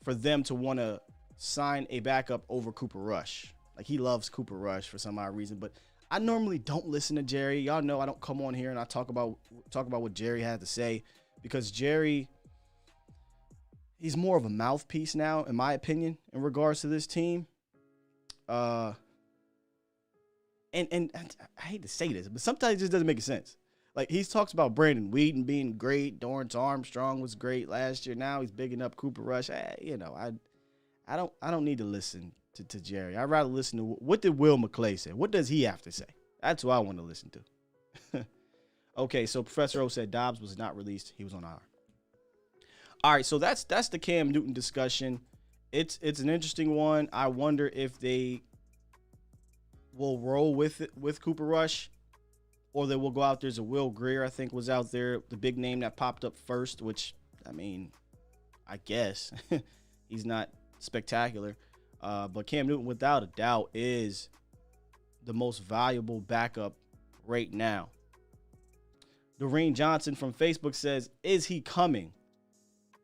for them to want to sign a backup over Cooper Rush. Like, he loves Cooper Rush for some odd reason. But I normally don't listen to Jerry. Y'all know I don't come on here and I talk about what Jerry had to say, because Jerry, he's more of a mouthpiece now, in my opinion, in regards to this team. And I hate to say this, but sometimes it just doesn't make sense. Like, he talks about Brandon Whedon being great. Dorrance Armstrong was great last year. Now he's bigging up Cooper Rush. I don't need to listen to Jerry. I'd rather listen to what did Will McClay say. What does he have to say? That's what I want to listen to. Okay, so Professor O said Dobbs was not released. He was on IR. All right, so that's the Cam Newton discussion. It's an interesting one. I wonder if they will roll with it with Cooper Rush, or they will go out there as a Will Grier, I think, was out there, the big name that popped up first, which, I mean, I guess he's not spectacular. But Cam Newton, without a doubt, is the most valuable backup right now. Doreen Johnson from Facebook says, is he coming?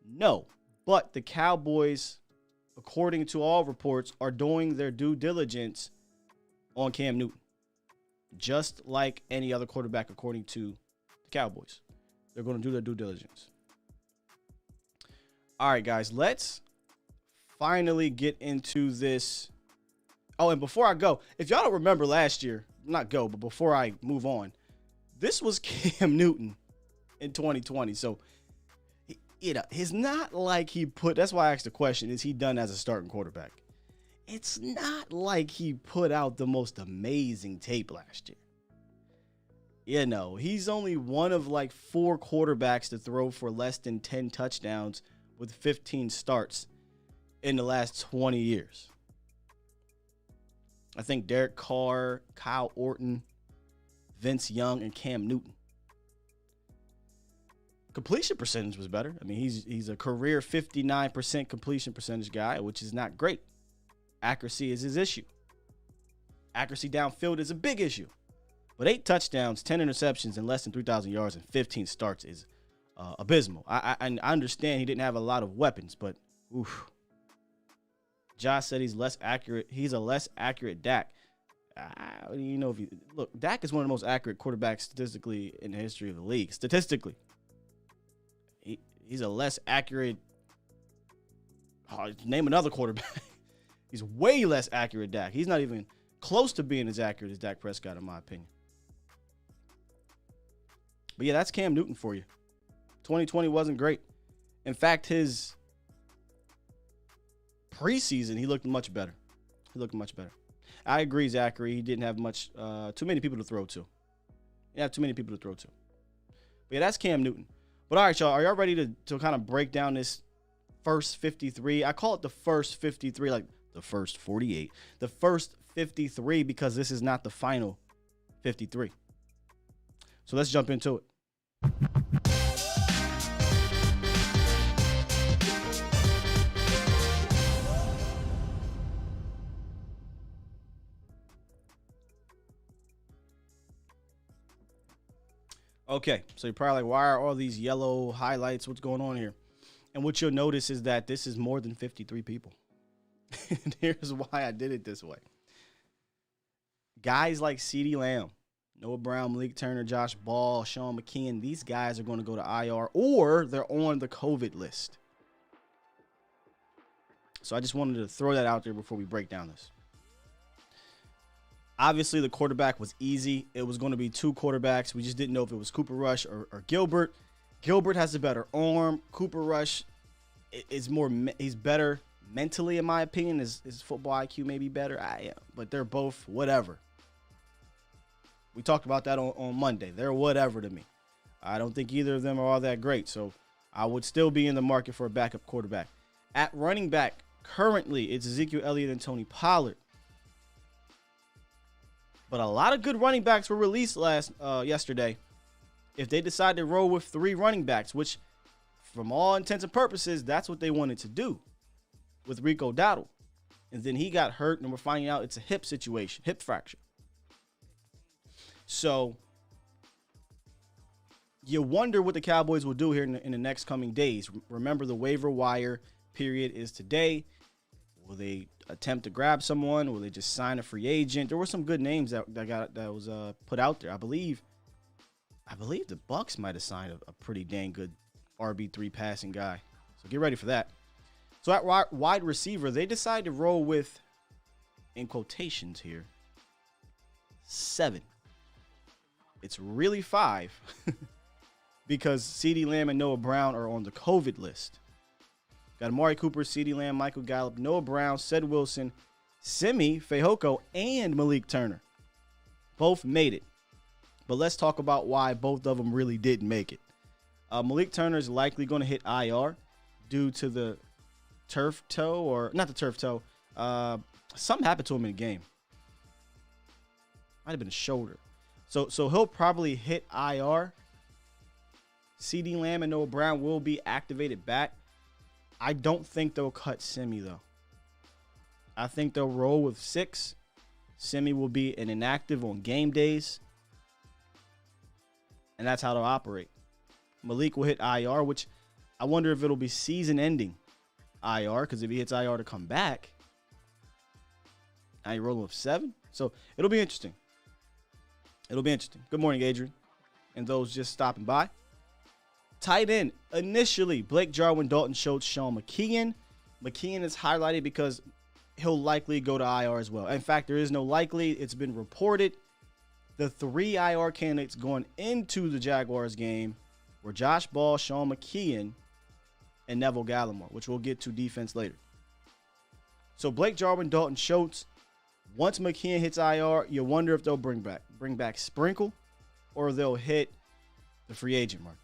No, but the Cowboys, according to all reports, are doing their due diligence on Cam Newton, just like any other quarterback, according to the Cowboys. They're going to do their due diligence. All right, guys, let's finally get into this. Oh, and before I go, if y'all don't remember last year, not go, but before I move on, this was Cam Newton in 2020. So, it's not like he that's why I asked the question, is he done as a starting quarterback? It's not like he put out the most amazing tape last year. He's only one of like 4 quarterbacks to throw for less than 10 touchdowns with 15 starts in the last 20 years. I think Derek Carr, Kyle Orton, Vince Young, and Cam Newton. Completion percentage was better. I mean, he's a career 59% completion percentage guy, which is not great. Accuracy is his issue. Accuracy downfield is a big issue. But 8 touchdowns, 10 interceptions, and less than 3,000 yards and 15 starts is abysmal. I understand he didn't have a lot of weapons, but oof. Josh said he's less accurate. He's a less accurate Dak. You know, if you look, Dak is one of the most accurate quarterbacks statistically in the history of the league. Statistically, he's a less accurate. Name another quarterback. He's way less accurate. Dak. He's not even close to being as accurate as Dak Prescott, in my opinion. But yeah, that's Cam Newton for you. 2020 wasn't great. In fact, his preseason, he looked much better. I agree, Zachary. He didn't have much, too many people to throw to. He had too many people to throw to. But yeah, that's Cam Newton. But all right, y'all, are y'all ready to kind of break down this first 53? I call it the first 53, like the first 48. The first 53 because this is not the final 53. So let's jump into it. Okay, so you're probably like, why are all these yellow highlights? What's going on here? And what you'll notice is that this is more than 53 people. And here's why I did it this way. Guys like CeeDee Lamb, Noah Brown, Malik Turner, Josh Ball, Sean McKeon, these guys are going to go to IR or they're on the COVID list. So I just wanted to throw that out there before we break down this. Obviously, the quarterback was easy. It was going to be two quarterbacks. We just didn't know if it was Cooper Rush or Gilbert. Gilbert has a better arm. Cooper Rush is he's better mentally, in my opinion. His football IQ may be better. But they're both whatever. We talked about that on Monday. They're whatever to me. I don't think either of them are all that great. So I would still be in the market for a backup quarterback. At running back, currently, it's Ezekiel Elliott and Tony Pollard. But a lot of good running backs were released yesterday. If they decide to roll with three running backs, which from all intents and purposes, that's what they wanted to do with Rico Dowdle. And then he got hurt, and we're finding out it's a hip situation, hip fracture. So you wonder what the Cowboys will do here in the next coming days. Remember, the waiver wire period is today. Will they attempt to grab someone? Will they just sign a free agent? There were some good names that was put out there. I believe the Bucks might have signed a pretty dang good RB3 passing guy. So get ready for that. So at wide receiver, they decided to roll with, in quotations here, 7. It's really 5 because CeeDee Lamb and Noah Brown are on the COVID list. Got Amari Cooper, CeeDee Lamb, Michael Gallup, Noah Brown, Ced Wilson, Simi Fehoko, and Malik Turner. Both made it. But let's talk about why both of them really didn't make it. Malik Turner is likely going to hit IR due to the turf toe, or not the turf toe. Something happened to him in the game. Might have been a shoulder. So he'll probably hit IR. CeeDee Lamb and Noah Brown will be activated back. I don't think they'll cut Simi, though. I think they'll roll with 6. Simi will be an inactive on game days. And that's how they'll operate. Malik will hit IR, which I wonder if it'll be season-ending IR, because if he hits IR to come back, now you're rolling with 7. So it'll be interesting. Good morning, Adrian, and those just stopping by. Tight end, initially, Blake Jarwin, Dalton Schultz, Sean McKeon. McKeon is highlighted because he'll likely go to IR as well. In fact, there is no likely. It's been reported. The 3 IR candidates going into the Jaguars game were Josh Ball, Sean McKeon, and Neville Gallimore, which we'll get to defense later. So Blake Jarwin, Dalton Schultz. Once McKeon hits IR, you wonder if they'll bring back Sprinkle, or they'll hit the free agent market.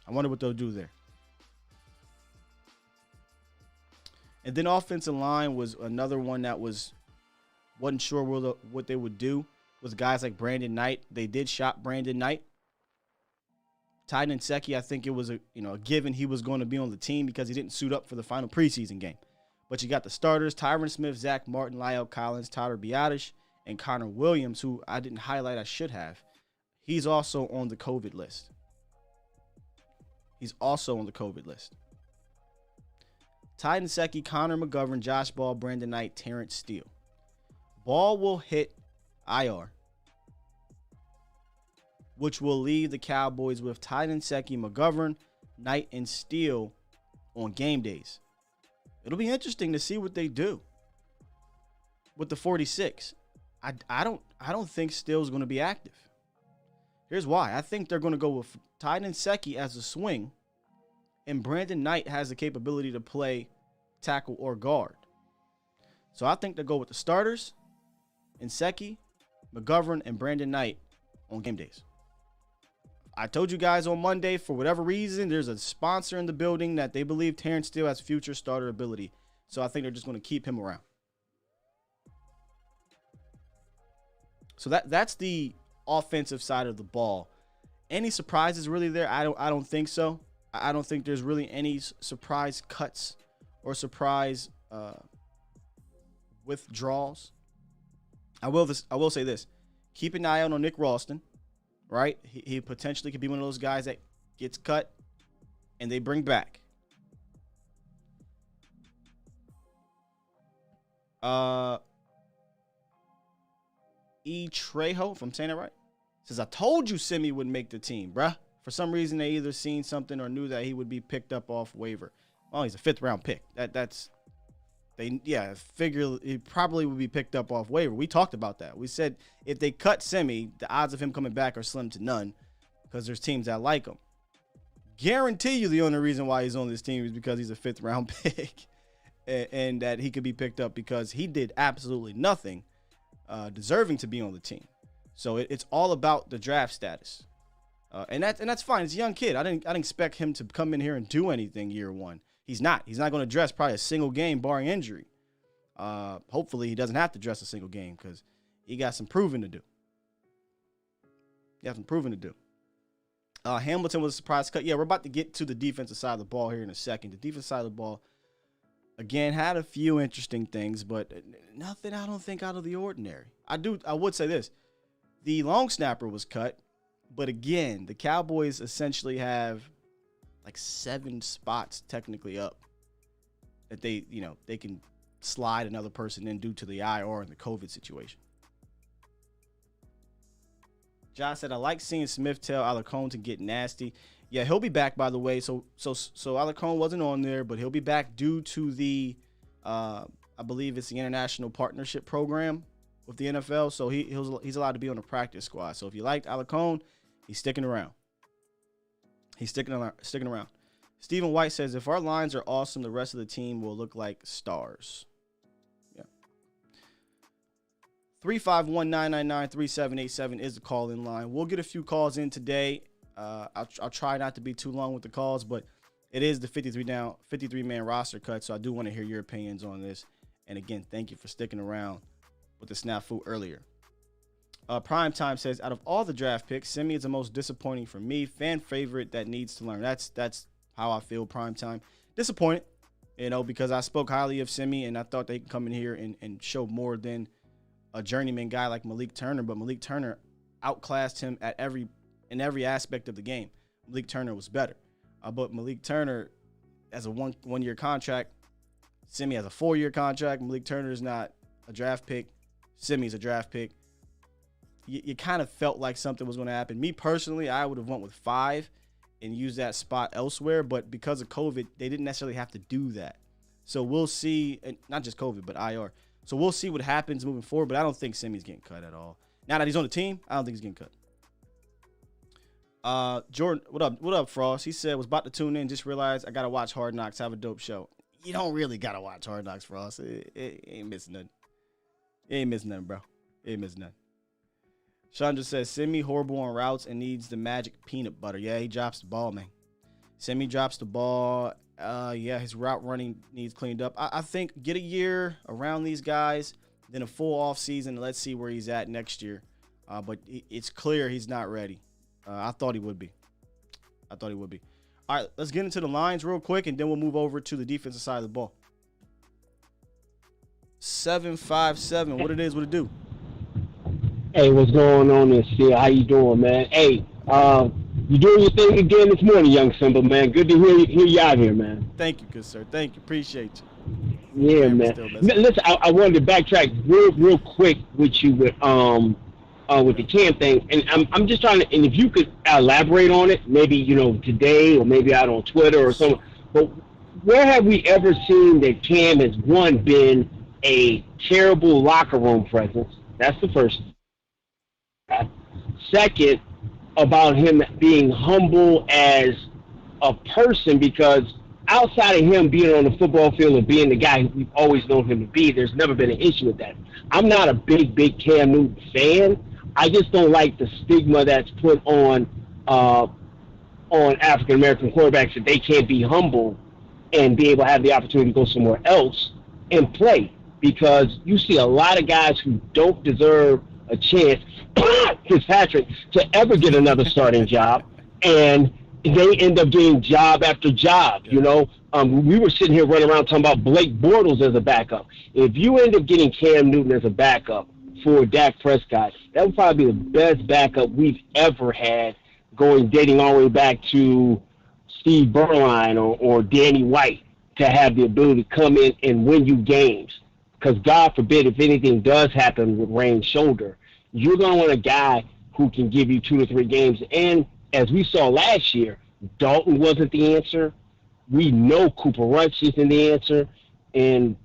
I wonder what they'll do there. And then offensive line was another one that wasn't sure what they would do with guys like Brandon Knight. They did shop Brandon Knight. Tyden Secchi, I think it was a given he was going to be on the team because he didn't suit up for the final preseason game. But you got the starters, Tyron Smith, Zach Martin, Lyle Collins, Tyler Biadasz, and Connor Williams, who I didn't highlight, I should have. He's also on the COVID list. Ty Nsekhe, Connor McGovern, Josh Ball, Brandon Knight, Terrence Steele. Ball will hit IR, which will leave the Cowboys with Ty Nsekhe, McGovern, Knight, and Steele on game days. It'll be interesting to see what they do with the 46. I don't think Steele's going to be active. Here's why. I think they're going to go with Ty Nsekhe as a swing, and Brandon Knight has the capability to play tackle or guard. So I think they'll go with the starters, Nsekhe, McGovern, and Brandon Knight on game days. I told you guys on Monday, for whatever reason, there's a sponsor in the building that they believe Terrence Steele has future starter ability. So I think they're just going to keep him around. So that's the offensive side of the ball. Any surprises really there? I don't think so. I don't think there's really any surprise cuts or surprise withdrawals. I will say this. Keep an eye out on Nick Ralston, right? He potentially could be one of those guys that gets cut and they bring back. E. Trejo, if I'm saying it right, says, I told you Simi would make the team, bruh. For some reason, they either seen something or knew that he would be picked up off waiver. Well, he's a 5th round pick. Figure he probably would be picked up off waiver. We talked about that. We said if they cut Simi, the odds of him coming back are slim to none because there's teams that like him. Guarantee you the only reason why he's on this team is because he's a 5th round pick and that he could be picked up because he did absolutely nothing deserving to be on the team. So it's all about the draft status. And that's fine. It's a young kid. I didn't expect him to come in here and do anything year one. He's not going to dress probably a single game barring injury. Hopefully he doesn't have to dress a single game because he got some proving to do. Hamilton was a surprise cut. Yeah, we're about to get to the defensive side of the ball here in a second. The defensive side of the ball, again, had a few interesting things, but nothing I don't think out of the ordinary. I would say this. The long snapper was cut, but again, the Cowboys essentially have like 7 spots technically up that they can slide another person in due to the IR and the COVID situation. Josh said, I like seeing Smith tell Alarcon to get nasty. Yeah, he'll be back, by the way. So Alarcon wasn't on there, but he'll be back due to the, I believe it's the International Partnership Program with the NFL. So he's allowed to be on the practice squad. So if you liked Alarcon, he's sticking around. Sticking around. Stephen White says, if our lines are awesome, the rest of the team will look like stars. Yeah. 351-999-3787 is the call-in line. We'll get a few calls in today. I'll try not to be too long with the calls, but it is the 53-man roster cut, so I do want to hear your opinions on this. And again, thank you for sticking around with the snafu earlier. Prime Time says, out of all the draft picks, Simi is the most disappointing for me. Fan favorite that needs to learn. That's how I feel, Prime Time. Disappointed, because I spoke highly of Simi, and I thought they could come in here and show more than a journeyman guy like Malik Turner. But Malik Turner outclassed him in every aspect of the game. Malik Turner was better. But Malik Turner has a one-year contract. Simi has a 4-year contract. Malik Turner is not a draft pick. Simi's a draft pick. You kind of felt like something was going to happen. Me personally, I would have went with 5 and used that spot elsewhere. But because of COVID, they didn't necessarily have to do that. So we'll see, and not just COVID, but IR. So we'll see what happens moving forward. But I don't think Simi's getting cut at all. Now that he's on the team, I don't think he's getting cut. Jordan, what up, Frost? He said, was about to tune in, just realized I got to watch Hard Knocks, have a dope show. You don't really got to watch Hard Knocks, Frost. It ain't missing nothing. It ain't missing nothing, bro. It ain't missing nothing. Chandra says, Simi horrible on routes and needs the magic peanut butter. Yeah, he drops the ball, man. Simi drops the ball. His route running needs cleaned up. I think get a year around these guys, then a full off season, and let's see where he's at next year. But it's clear he's not ready. I thought he would be. All right, let's get into the lines real quick, and then we'll move over to the defensive side of the ball. 757, what it do? Hey, what's going on this year? How you doing, man? Hey, You're doing your thing again this morning, young Simba, man. Good to hear you out here, man. Thank you, good sir. Thank you. Appreciate you. Yeah, man. Listen, I wanted to backtrack real quick with you with the Cam thing, and I'm just trying to, and if you could elaborate on it, maybe today or maybe out on Twitter or something. But where have we ever seen that Cam has been a terrible locker room presence? That's the first. Second, about him being humble as a person, because outside of him being on the football field and being the guy we've always known him to be, there's never been an issue with that. I'm not a big Cam Newton fan. I just don't like the stigma that's put on African American quarterbacks that they can't be humble and be able to have the opportunity to go somewhere else and play, because you see a lot of guys who don't deserve a chance, Fitzpatrick, to ever get another starting job, and they end up getting job after job. We were sitting here running around talking about Blake Bortles as a backup. If you end up getting Cam Newton as a backup for Dak Prescott, that would probably be the best backup we've ever had, dating all the way back to Steve Berline or Danny White, to have the ability to come in and win you games. Because God forbid, if anything does happen with Rain's shoulder, you're going to want a guy who can give you 2 to 3 games. And as we saw last year, Dalton wasn't the answer. We know Cooper Rush isn't the answer. And,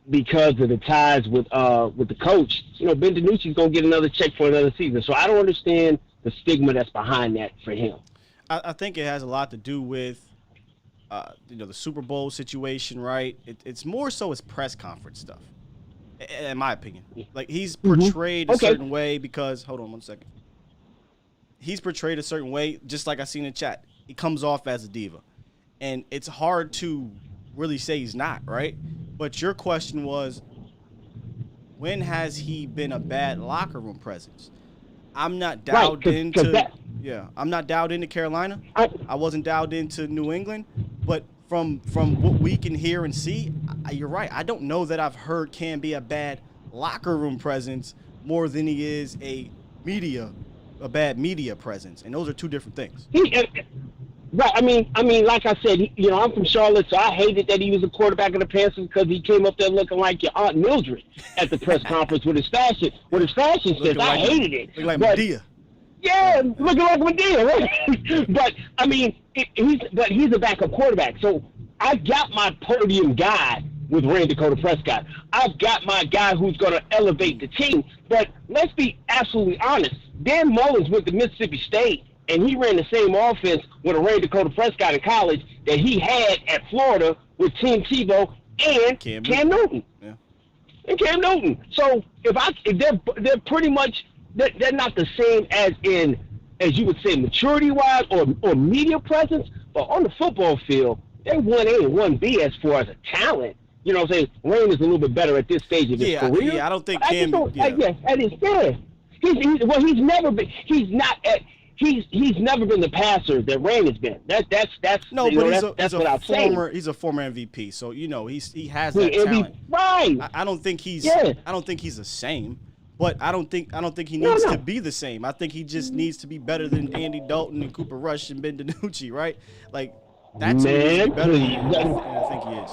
because of the ties with the coach, Ben DiNucci's going to get another check for another season. So I don't understand the stigma that's behind that for him. I think it has a lot to do with, the Super Bowl situation, right? It's more so his press conference stuff, in my opinion. Like, he's portrayed a certain way because, hold on one second. He's portrayed a certain way, just like I seen in chat. He comes off as a diva. And it's hard to really say he's not, right? But your question was, when has he been a bad locker room presence? I'm not dialed I'm not dialed into Carolina. I wasn't dialed into New England. But from what we can hear and see, you're right. I don't know that I've heard Cam be a bad locker room presence more than he is a bad media presence, and those are two different things. Right. I mean, like I said, I'm from Charlotte, so I hated that he was a quarterback of the Panthers because he came up there looking like your Aunt Mildred at the press conference with his fashion. Sense, I hated it. Looking like Medea. Yeah, looking like Medea, right? But I mean, he's a backup quarterback. So I got my podium guy with Randy Dakota Prescott. I've got my guy who's going to elevate the team. But let's be absolutely honest. Dan Mullins went to Mississippi State, and he ran the same offense with a Randy Dakota Prescott in college that he had at Florida with Tim Tebow and Cam Newton. Yeah. And Cam Newton. So if they're pretty much, they're not the same as you would say maturity-wise or media presence, but on the football field, they're 1A and 1B as far as a talent. You know what I'm saying? Rain is a little bit better at this stage of his career. Yeah, I don't think Cam. At his fair. He's never been. He's never been the passer that Rain has been. That's no, but that's what I'm saying. He's a former MVP, so he has that talent. Right. I don't think he's. Yeah. I don't think he's the same, but I don't think he needs to be the same. I think he just needs to be better than Andy Dalton and Cooper Rush and Ben DiNucci, right? Like that's better than I think he is.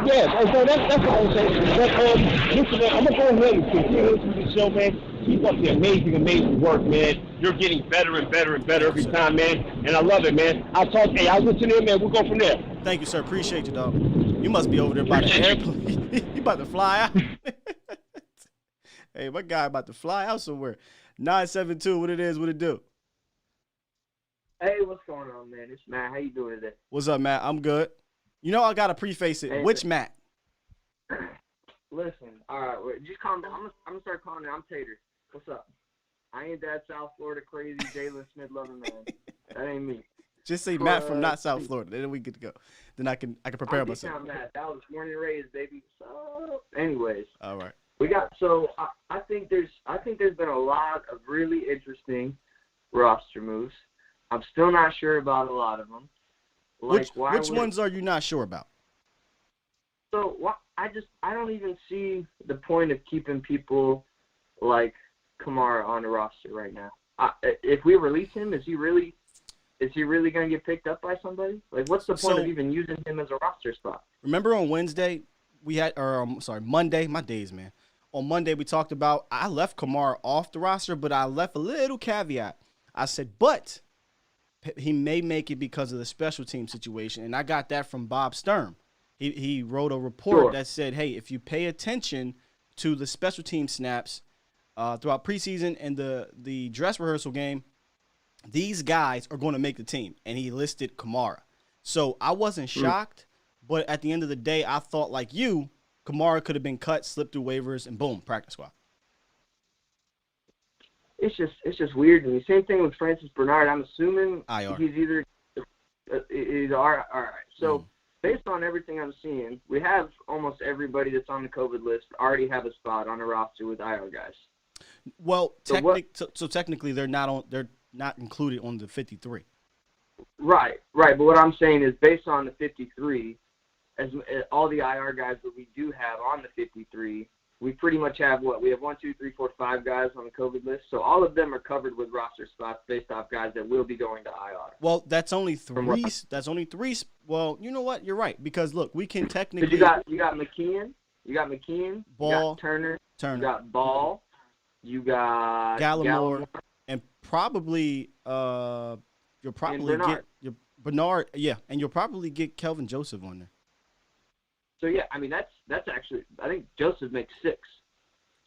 Yeah, so that's what I'm saying. But listen, man, I'm gonna go ahead and continue with the show, man. Keep up the amazing work, man. You're getting better and better and better every time, man. And I love it, man. I'll listen in, man. We'll go from there. Thank you, sir. Appreciate you, dog. You must be over there by the airplane. You about to fly out. Hey, my guy about to fly out somewhere. 972, what it is, what it do? Hey, what's going on, man? It's Matt. How you doing today? What's up, Matt? I'm good. I got to preface it. Hey, which Matt? Listen, all right, just calm down. I'm going to start calling you. I'm Tater. What's up? I ain't that South Florida crazy Jalen Smith loving man. That ain't me. Just say Matt from not South Florida. Then we get to go. Then I can prepare myself. I'm Matt. Dallas born and raised, baby. So, anyways. All right. I think there's been a lot of really interesting roster moves. I'm still not sure about a lot of them. Which ones are you not sure about? So I don't even see the point of keeping people like Kamara on the roster right now. if we release him, is he really going to get picked up by somebody? Like, what's the point of even using him as a roster spot? Remember on Wednesday Monday, my days, man. On Monday we talked about I left Kamara off the roster, but I left a little caveat. I said, but he may make it because of the special team situation, and I got that from Bob Sturm. He wrote a report that said, hey, if you pay attention to the special team snaps throughout preseason and the dress rehearsal game, these guys are going to make the team. And he listed Kamara. So I wasn't shocked, but at the end of the day, I thought like you, Kamara could have been cut, slipped through waivers, and boom, practice squad. It's just weird to me. Same thing with Francis Bernard. I'm assuming IR. he's either all right. So based on everything I'm seeing, we have almost everybody that's on the COVID list already have a spot on the roster with IR guys. Well, so technically they're not included on the 53. Right. But what I'm saying is based on the 53, as all the IR guys that we do have on the 53, we pretty much have we have 1, 2, 3, 4, 5 guys on the COVID list. So all of them are covered with roster spots based off guys that will be going to IR. Well, that's only three. That's only three. Well, you know what? You're right, because look, we can technically. You got McKeon. Ball. You got Turner. You got Ball. You got Gallimore. And probably you'll probably get your Bernard. Yeah, and you'll probably get Kelvin Joseph on there. So yeah, I mean that's actually, I think Joseph makes 6.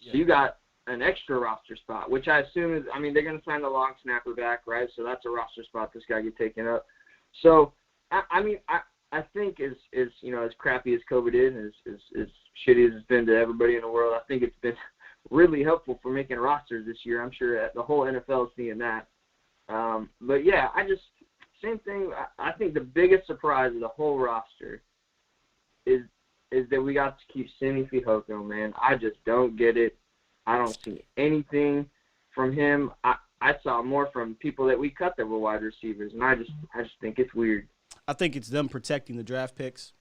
Yeah. So you got an extra roster spot, which I assume is, I mean, they're going to sign the long snapper back, right? So that's a roster spot this guy get taken up. So I mean I think as crappy as COVID is, as shitty as it's been to everybody in the world, I think it's been really helpful for making rosters this year. I'm sure the whole NFL is seeing that. But yeah, same thing. I think the biggest surprise of the whole roster is that we got to keep Simi Fehoko, man. I just don't get it. I don't see anything from him. I saw more from people that we cut that were wide receivers, and I just think it's weird. I think it's them protecting the draft picks.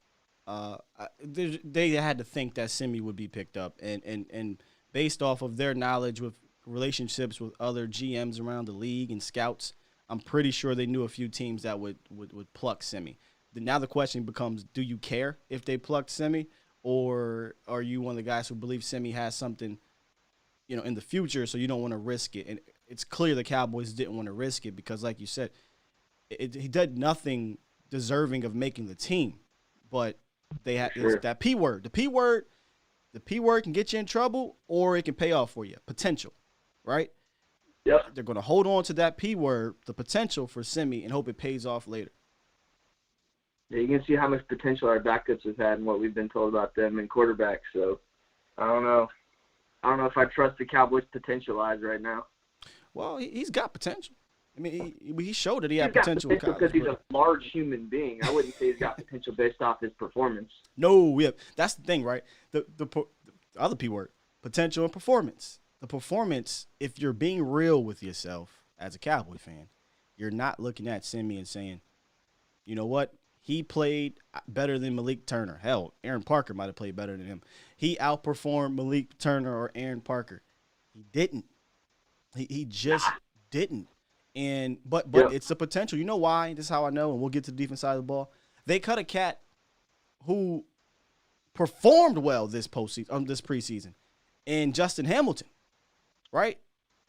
They had to think that Simi would be picked up, and based off of their knowledge with relationships with other GMs around the league and scouts, I'm pretty sure they knew a few teams that would pluck Simi. Now the question becomes, do you care if they plucked Simi, or are you one of the guys who believe Simi has something, in the future, so you don't want to risk it? And it's clear the Cowboys didn't want to risk it because, like you said, he did nothing deserving of making the team. But they had that P word. The P word can get you in trouble, or it can pay off for you. Potential, right? Yep. They're going to hold on to that P word, the potential for Simi, and hope it pays off later. Yeah, you can see how much potential our backups have had and what we've been told about them and quarterbacks. So I don't know if I trust the Cowboys' potential eyes right now. Well, he's got potential. I mean, he showed that he had got potential because he's a large human being. I wouldn't say he's got potential based off his performance. No, that's the thing, right? The other P word, potential and performance. The performance, if you're being real with yourself as a Cowboy fan, you're not looking at Simi and saying, you know what? He played better than Malik Turner. Hell, Aaron Parker might have played better than him. He outperformed Malik Turner or Aaron Parker. He didn't. He just didn't. And but it's the potential. You know why? This is how I know, and we'll get to the defense side of the ball. They cut a cat who performed well this preseason, and Justin Hamilton, right?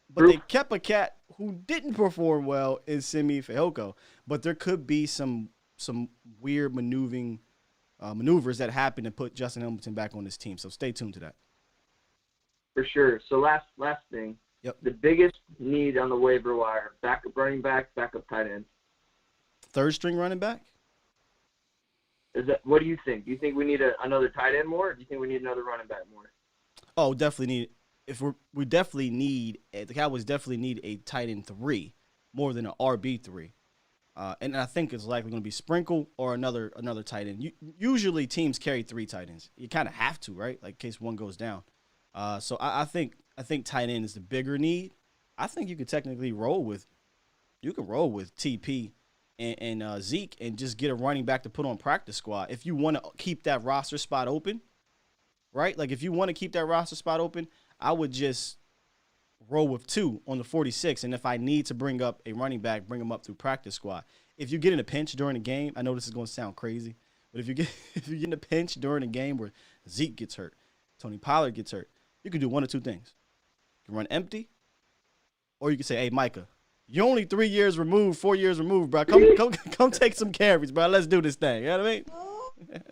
But they kept a cat who didn't perform well in Simi Fehoko. But there could be some weird maneuvers that happen to put Justin Hamilton back on this team. So stay tuned to that. For sure. So last thing. Yep. The biggest need on the waiver wire: backup running back, backup tight end. Third string running back? What do you think? Do you think we need another tight end more, or do you think we need another running back more? Oh, definitely need. We definitely need, the Cowboys definitely need a tight end 3 more than an RB3. And I think it's likely going to be Sprinkle or another tight end. Usually teams carry 3 tight ends. You kind of have to, right? Like in case one goes down. So I think tight end is the bigger need. I think you could technically roll with TP and Zeke and just get a running back to put on practice squad if you want to keep that roster spot open, right? Like if you want to keep that roster spot open, I would just roll with 2 on the 46, and if I need to bring up a running back, bring him up through practice squad. If you get in a pinch during a game, I know this is going to sound crazy, but if you get in a pinch during a game where Zeke gets hurt, Tony Pollard gets hurt, you can do one of two things. You can run empty, or you can say, hey, Micah, you're only 4 years removed, bro. Come take some carries, bro. Let's do this thing. You know what I mean?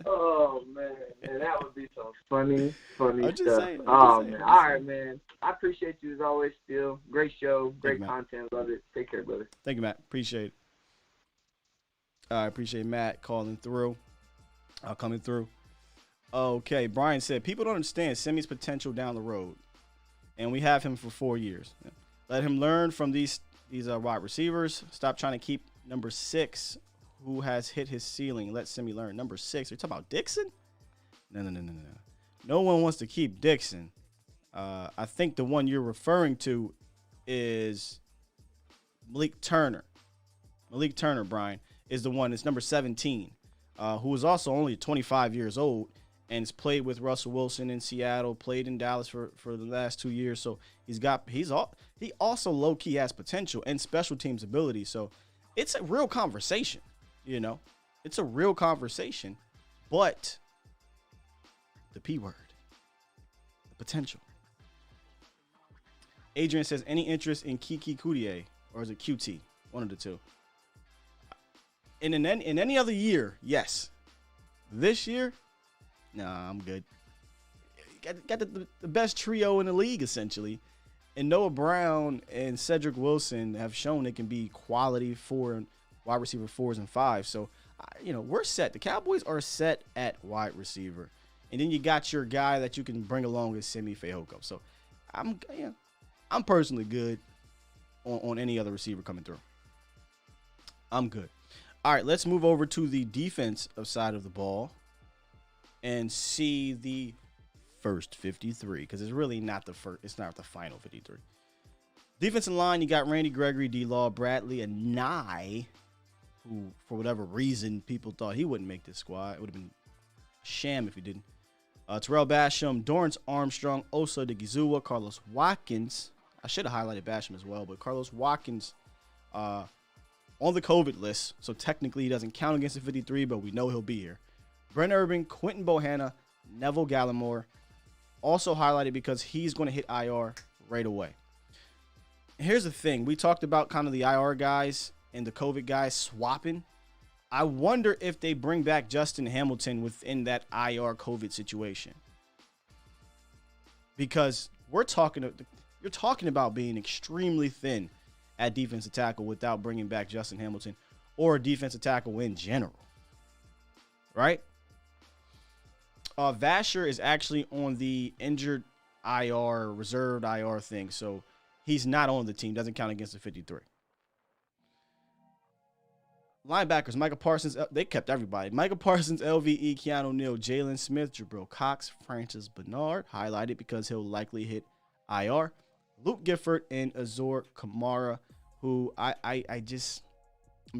Oh, man, that would be some funny I'm just stuff. saying, Man. All right, man. I appreciate you as always, Steele. Great show, great Matt. content. Love it. Take care, brother. Thank you, Matt. Appreciate it. I appreciate Matt calling through. Coming through. Okay, Brian said, people don't understand Semi's potential down the road, and we have him for 4 years. Let him learn from these wide receivers. Stop trying to keep number 6, who has hit his ceiling. Let Semi learn. Number 6. Are you talking about Dixon? No. No one wants to keep Dixon. I think the one you're referring to is Malik Turner. Malik Turner, Brian, is the one. It's number 17, who is also only 25 years old and has played with Russell Wilson in Seattle, played in Dallas for the last 2 years. So he also low-key has potential and special teams ability. So it's a real conversation, you know. It's a real conversation, but the P word, the potential. Adrian says, any interest in Kiki Coutier, or is it QT? One of the two. In any other year, yes. This year, nah, I'm good. Got the best trio in the league, essentially. And Noah Brown and Cedric Wilson have shown they can be quality wide receiver 4s and 5s. So, we're set. The Cowboys are set at wide receiver. And then you got your guy that you can bring along with Semi Fehoko. So, I'm personally good on any other receiver coming through. I'm good. All right, let's move over to the defensive side of the ball and see the first 53, because it's really not the first. It's not the final 53. Defensive line, you got Randy Gregory, D-Law, Bradley, and Nye, who, for whatever reason, people thought he wouldn't make this squad. It would have been a sham if he didn't. Terrell Basham, Dorrance Armstrong, Osa Digizua, Carlos Watkins. I should have highlighted Basham as well, but Carlos Watkins on the COVID list, so technically he doesn't count against the 53, but we know he'll be here. Brent Urban, Quentin Bohanna, Neville Gallimore, also highlighted because he's going to hit IR right away. Here's the thing. We talked about kind of the IR guys and the COVID guys swapping. I wonder if they bring back Justin Hamilton within that IR COVID situation. Because you're talking about being extremely thin at defensive tackle without bringing back Justin Hamilton or defensive tackle in general. Right? Vasher is actually on the injured IR, reserved IR thing. So he's not on the team. Doesn't count against the 53. Linebackers, Micah Parsons. They kept everybody. Micah Parsons, LVE, Keanu Neal, Jalen Smith, Jabril Cox, Francis Bernard. Highlighted because he'll likely hit IR. Luke Gifford and Azor Kamara, who I'm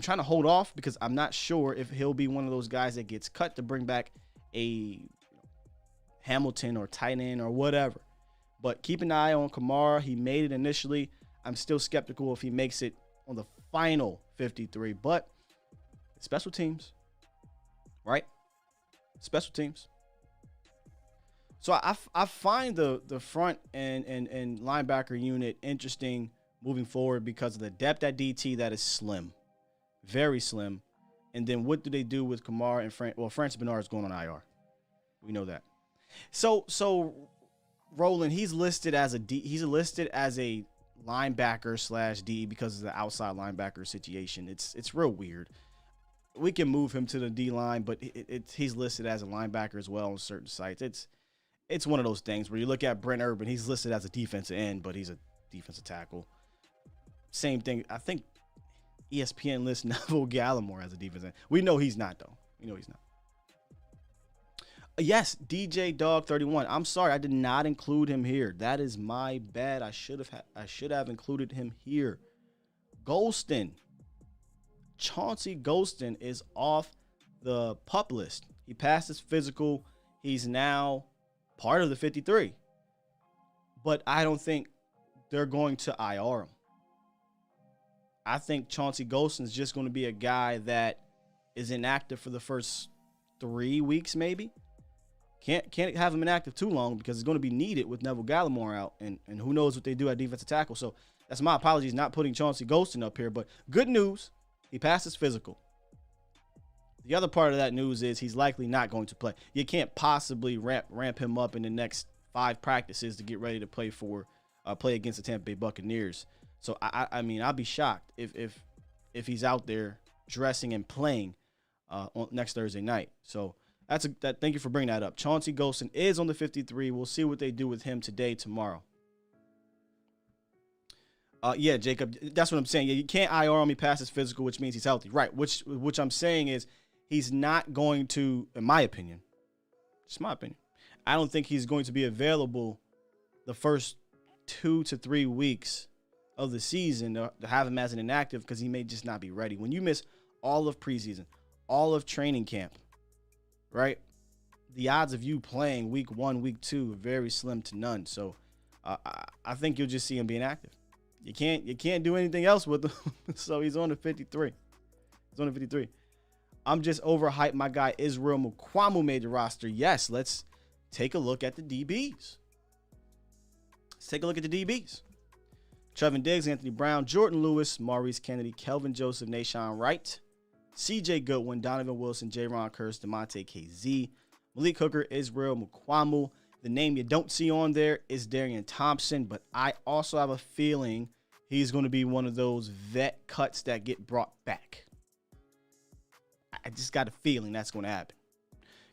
trying to hold off because I'm not sure if he'll be one of those guys that gets cut to bring back a Hamilton or tight end or whatever. But keep an eye on Kamara. He made it initially. I'm still skeptical if he makes it on the final 53. But special teams, right? Special teams. So I find the front and linebacker unit interesting moving forward because of the depth at DT that is slim. Very slim. And then what do they do with Kamara and Francis Bernard is going on IR. We know that. So Roland, he's listed as a linebacker / D because of the outside linebacker situation. It's real weird. We can move him to the D line, but he's listed as a linebacker as well on certain sites. It's one of those things where you look at Brent Urban, he's listed as a defensive end, but he's a defensive tackle. Same thing. I think ESPN lists Neville Gallimore as a defensive end. We know he's not, though. We know he's not. Yes, DJ Dog 31. I'm sorry, I did not include him here. That is my bad. I should have included him here. Golston. Chauncey Golston is off the PUP list. He passed his physical. He's now part of the 53. But I don't think they're going to IR him. I think Chauncey Golston is just going to be a guy that is inactive for the first 3 weeks, maybe. Can't have him inactive too long because it's going to be needed with Neville Gallimore out, and who knows what they do at defensive tackle. So that's my apologies not putting Chauncey Golston up here, but good news, he passed his physical. The other part of that news is he's likely not going to play. You can't possibly ramp him up in the next 5 practices to get ready to play against the Tampa Bay Buccaneers. So I mean, I'll be shocked if he's out there dressing and playing on next Thursday night. So thank you for bringing that up. Chauncey Golston is on the 53. We'll see what they do with him today, tomorrow. Yeah, Jacob, that's what I'm saying. Yeah, you can't IR him. He passes physical, which means he's healthy. Right, which I'm saying is he's not going to, in my opinion, just my opinion, I don't think he's going to be available the first 2 to 3 weeks of the season to have him as an inactive because he may just not be ready. When you miss all of preseason, all of training camp, right, the odds of you playing week 1, week 2 are very slim to none. So I think you'll just see him being active. You can't do anything else with him. So he's on the 53. He's on the 53. I'm just overhyped. My guy Israel Mukuamu made the roster. Yes, let's take a look at the DBs. Let's take a look at the DBs. Trevin Diggs, Anthony Brown, Jordan Lewis, Maurice Kennedy, Kelvin Joseph, Nashawn Wright, CJ Goodwin, Donovan Wilson, J-Ron Kearse, DeMonte KZ, Malik Hooker, Israel Mukuamu. The name you don't see on there is Darian Thompson, but I also have a feeling he's going to be one of those vet cuts that get brought back. I just got a feeling that's going to happen.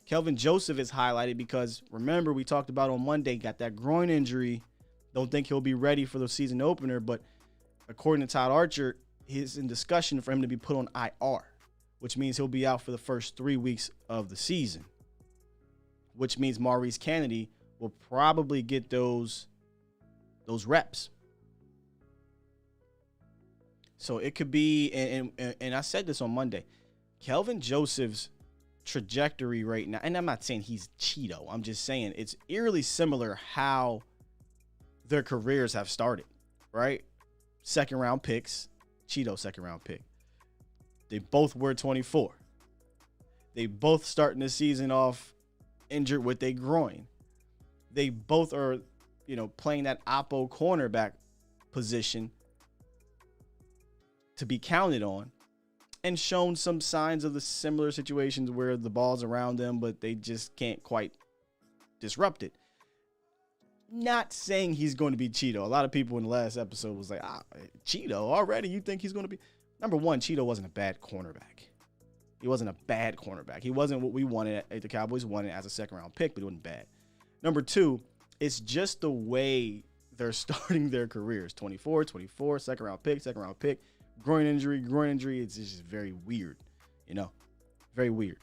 Kelvin Joseph is highlighted because, remember, we talked about on Monday, got that groin injury. Don't think he'll be ready for the season opener, but according to Todd Archer, he's in discussion for him to be put on IR, which means he'll be out for the first 3 weeks of the season, which means Maurice Kennedy will probably get those reps. So it could be, and I said this on Monday, Kelvin Joseph's trajectory right now, and I'm not saying he's Cheeto, I'm just saying it's eerily similar how their careers have started, right? Second round picks, Cheeto second round pick. They both were 24. They both starting the season off injured with a groin. They both are, playing that oppo cornerback position to be counted on, and shown some signs of the similar situations where the ball's around them, but they just can't quite disrupt it. Not saying he's going to be Cheeto. A lot of people in the last episode was like, Cheeto already? You think he's going to be? Number one, Cheeto wasn't a bad cornerback. He wasn't a bad cornerback. He wasn't what we wanted, the Cowboys wanted as a second round pick, but he wasn't bad. Number two, it's just the way they're starting their careers. 24, second round pick, groin injury. It's just very weird, very weird.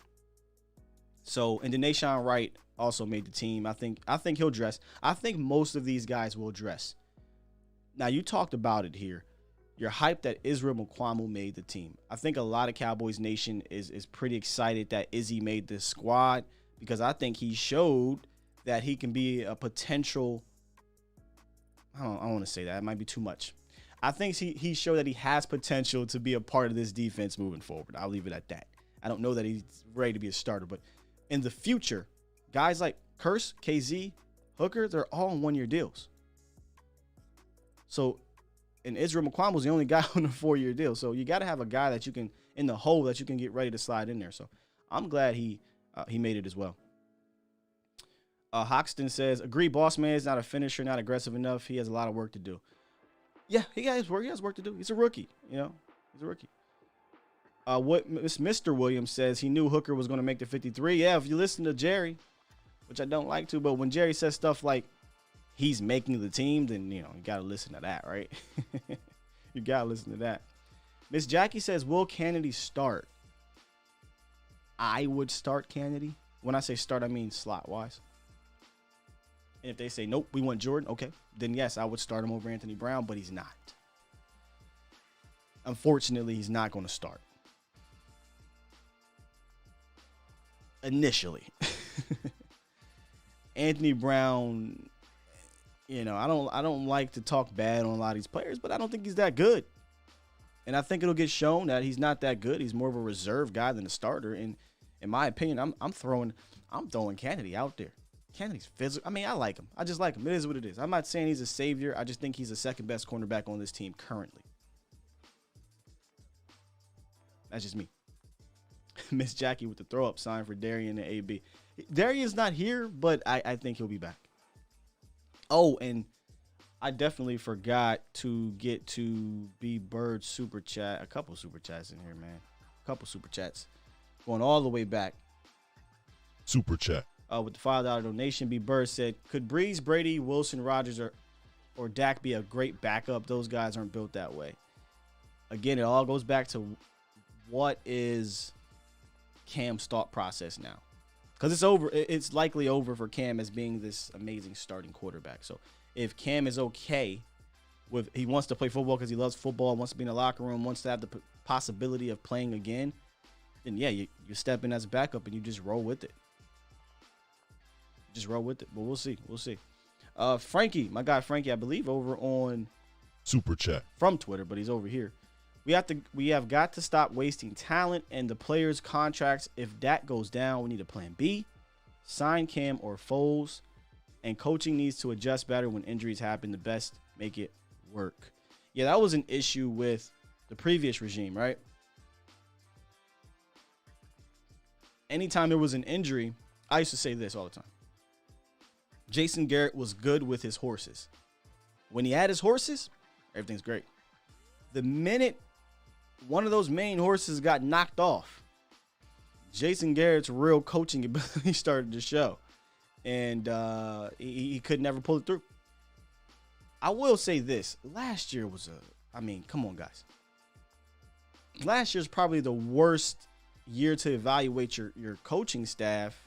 So, and then Nashawn Wright also made the team. I think he'll dress. I think most of these guys will dress. Now, you talked about it here. You're hyped that Israel Mukuamu made the team. I think a lot of Cowboys Nation is pretty excited that Izzy made this squad because I think he showed that he can be a potential. I don't want to say that. It might be too much. I think he showed that he has potential to be a part of this defense moving forward. I'll leave it at that. I don't know that he's ready to be a starter, but in the future, guys like Kearse, KZ, Hooker, they're all on 1-year deals. So, and Israel Mukuamu is the only guy on a 4-year deal. So you got to have a guy that you can, in the hole, that you can get ready to slide in there. So I'm glad he made it as well. Hoxton says, agree, boss man is not a finisher, not aggressive enough. He has a lot of work to do. Yeah, he has work to do. He's a rookie, He's a rookie. What Mr. Williams says, he knew Hooker was going to make the 53. Yeah, if you listen to Jerry, which I don't like to, but when Jerry says stuff like he's making the team, then, you got to listen to that, right? You got to listen to that. Miss Jackie says, will Kennedy start? I would start Kennedy. When I say start, I mean slot-wise. And if they say, nope, we want Jordan, okay, then yes, I would start him over Anthony Brown, but he's not. Unfortunately, he's not going to start. Initially. Anthony Brown, I don't like to talk bad on a lot of these players, but I don't think he's that good. And I think it'll get shown that he's not that good. He's more of a reserve guy than a starter. And in my opinion, I'm throwing Kennedy out there. Kennedy's physical. I mean, I like him. I just like him. It is what it is. I'm not saying he's a savior. I just think he's the second best cornerback on this team currently. That's just me. Miss Jackie with the throw-up sign for Darian and AB. Darian's not here, but I think he'll be back. Oh, and I definitely forgot to get to B Bird super chat. A couple super chats in here, man. A couple super chats. Going all the way back. Super chat. With the $5 donation, B Bird said, could Breeze, Brady, Wilson, Rodgers, or Dak be a great backup? Those guys aren't built that way. Again, it all goes back to what is Cam's thought process now. Because it's over. It's likely over for Cam as being this amazing starting quarterback. So if Cam is okay with, he wants to play football because he loves football, wants to be in the locker room, wants to have the possibility of playing again, then yeah, you step in as a backup and you just roll with it. Just roll with it. But we'll see. We'll see. Frankie, my guy Frankie, I believe over on Super chat from Twitter, but he's over here. We have got to stop wasting talent and the players' contracts. If that goes down, we need a plan B. Sign Cam or Foles. And coaching needs to adjust better when injuries happen. The best make it work. Yeah, that was an issue with the previous regime, right? Anytime there was an injury, I used to say this all the time. Jason Garrett was good with his horses. When he had his horses, everything's great. The minute one of those main horses got knocked off, Jason Garrett's real coaching ability started to show. And he could never pull it through. I will say this. Last year was come on, guys. Last year's probably the worst year to evaluate your coaching staff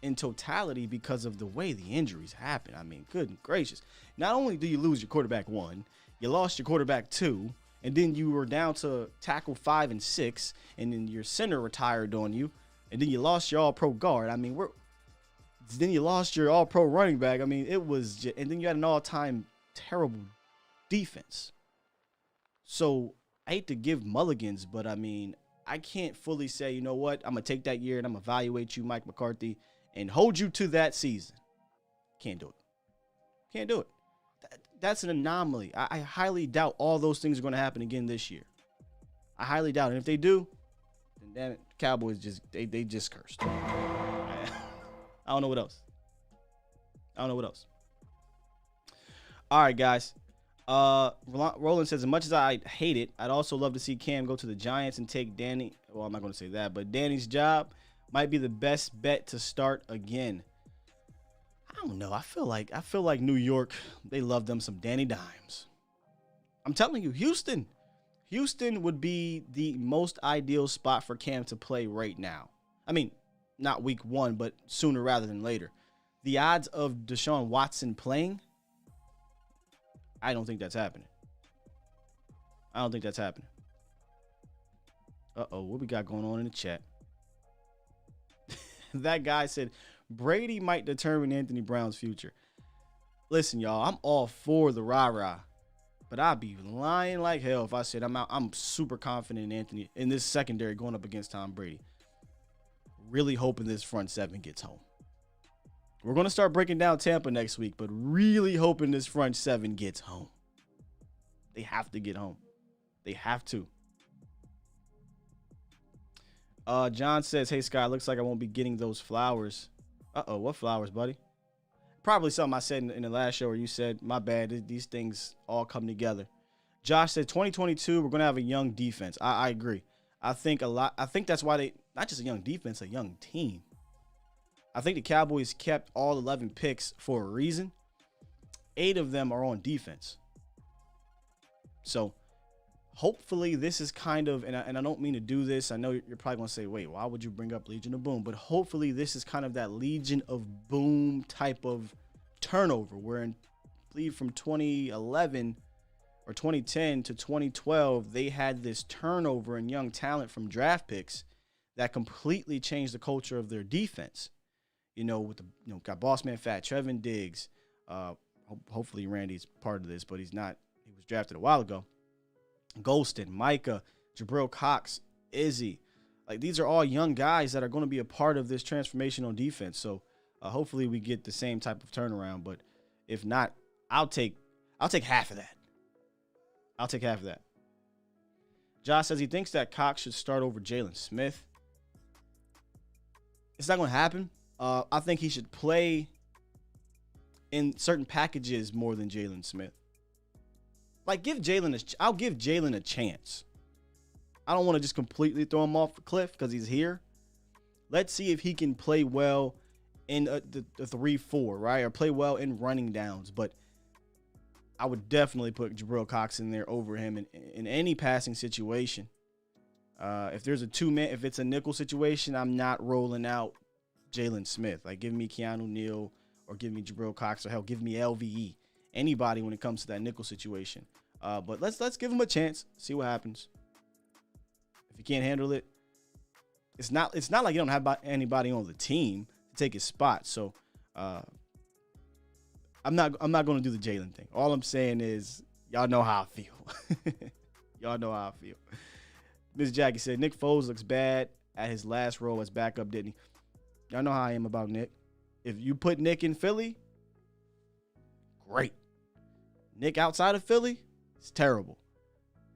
in totality because of the way the injuries happen. I mean, good gracious. Not only do you lose your quarterback 1, you lost your quarterback 2, and then you were down to tackle 5 and 6, and then your center retired on you, and then you lost your all-pro guard. I mean, then you lost your all-pro running back. I mean, it was just, and then you had an all-time terrible defense. So I hate to give mulligans, but I mean, I can't fully say, you know what, I'm going to take that year and I'm going to evaluate you, Mike McCarthy, and hold you to that season. Can't do it. Can't do it. That's an anomaly. I highly doubt all those things are going to happen again this year. I highly doubt it. And if they do, then damn it, Cowboys they just cursed. I don't know what else. All right, guys. Roland says, as much as I hate it, I'd also love to see Cam go to the Giants and take Danny. Well, I'm not going to say that, but Danny's job might be the best bet to start again. I don't know. I feel like New York, they love them some Danny Dimes. I'm telling you, Houston would be the most ideal spot for Cam to play right now. I mean, not week 1, but sooner rather than later. The odds of Deshaun Watson playing, I don't think that's happening. Uh-oh, what we got going on in the chat? That guy said Brady might determine Anthony Brown's future. Listen, y'all, I'm all for the rah-rah, but I'd be lying like hell if I said I'm super confident in Anthony in this secondary going up against Tom Brady. Really hoping this front 7 gets home. We're going to start breaking down Tampa next week, but really hoping this front 7 gets home. They have to get home. They have to. John says, hey, Sky, looks like I won't be getting those flowers. Uh-oh, what flowers, buddy? Probably something I said in the last show where you said, my bad, these things all come together. Josh said, 2022, we're going to have a young defense. I agree. I think that's why they, not just a young defense, a young team. I think the Cowboys kept all 11 picks for a reason. 8 of them are on defense. So hopefully this is kind of, and I don't mean to do this. I know you're probably going to say, wait, why would you bring up Legion of Boom? But hopefully this is kind of that Legion of Boom type of turnover where I believe from 2011 or 2010 to 2012, they had this turnover in young talent from draft picks that completely changed the culture of their defense. With got Bossman Fat, Trevin Diggs, Hopefully Randy's part of this, but he's not. He was drafted a while ago. Golston, Micah, Jabril Cox, Izzy. Like, these are all young guys that are going to be a part of this transformation on defense. So hopefully we get the same type of turnaround. But if not, I'll take half of that. I'll take half of that. Josh says he thinks that Cox should start over Jalen Smith. It's not going to happen. I think he should play in certain packages more than Jalen Smith. Like, I'll give Jalen a chance. I don't want to just completely throw him off the cliff because he's here. Let's see if he can play well in the 3-4, right? Or play well in running downs. But I would definitely put Jabril Cox in there over him in any passing situation. If there's a two-man, if it's a nickel situation, I'm not rolling out Jalen Smith. Like, give me Keanu Neal or give me Jabril Cox, or hell, give me LVE. Anybody when it comes to that nickel situation. But let's give him a chance. See what happens. If he can't handle it, it's not like you don't have anybody on the team to take his spot. So I'm not going to do the Jalen thing. All I'm saying is y'all know how I feel. Y'all know how I feel. Miss Jackie said Nick Foles looks bad at his last role as backup, didn't he? Y'all know how I am about Nick. If you put Nick in Philly, great. Nick outside of Philly, it's terrible.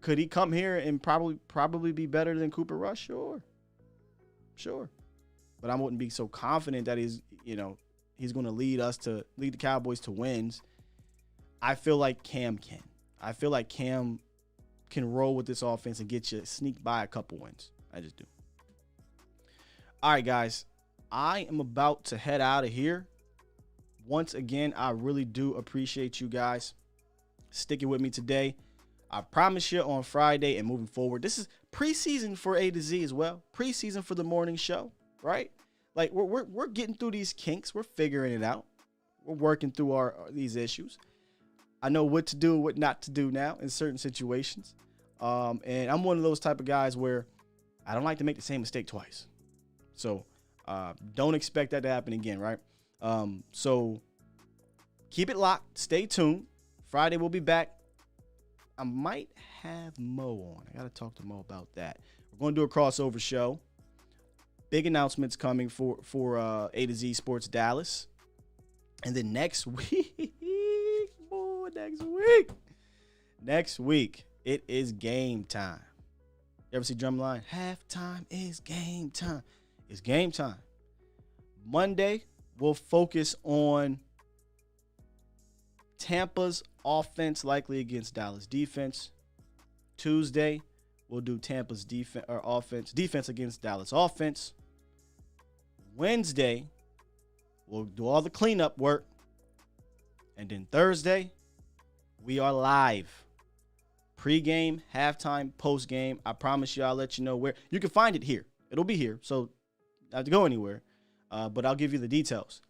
Could he come here and probably be better than Cooper Rush? Sure. But I wouldn't be so confident that he's going to lead the Cowboys to wins. I feel like Cam can. I feel like Cam can roll with this offense and sneak by a couple wins. I just do. All right, guys. I am about to head out of here. Once again, I really do appreciate you guys sticking with me today. I promise you on Friday and moving forward, this is preseason for A to Z as well. Preseason for the morning show, right? Like, we're getting through these kinks. We're figuring it out. We're working through these issues. I know what to do and what not to do now in certain situations. And I'm one of those type of guys where I don't like to make the same mistake twice. So don't expect that to happen again, right? So keep it locked. Stay tuned. Friday we'll be back. I might have Mo on. I got to talk to Mo about that. We're going to do a crossover show. Big announcements coming for A to Z Sports Dallas. And then next week, next week, it is game time. You ever see Drumline? Halftime is game time. It's game time. Monday, we'll focus on Tampa's offense, likely against Dallas defense. Tuesday, we'll do Tampa's defense against Dallas offense. Wednesday, we'll do all the cleanup work. And then Thursday, we are live. Pre-game, halftime, post-game. I promise you, I'll let you know where. You can find it here. It'll be here, so not have to go anywhere. But I'll give you the details.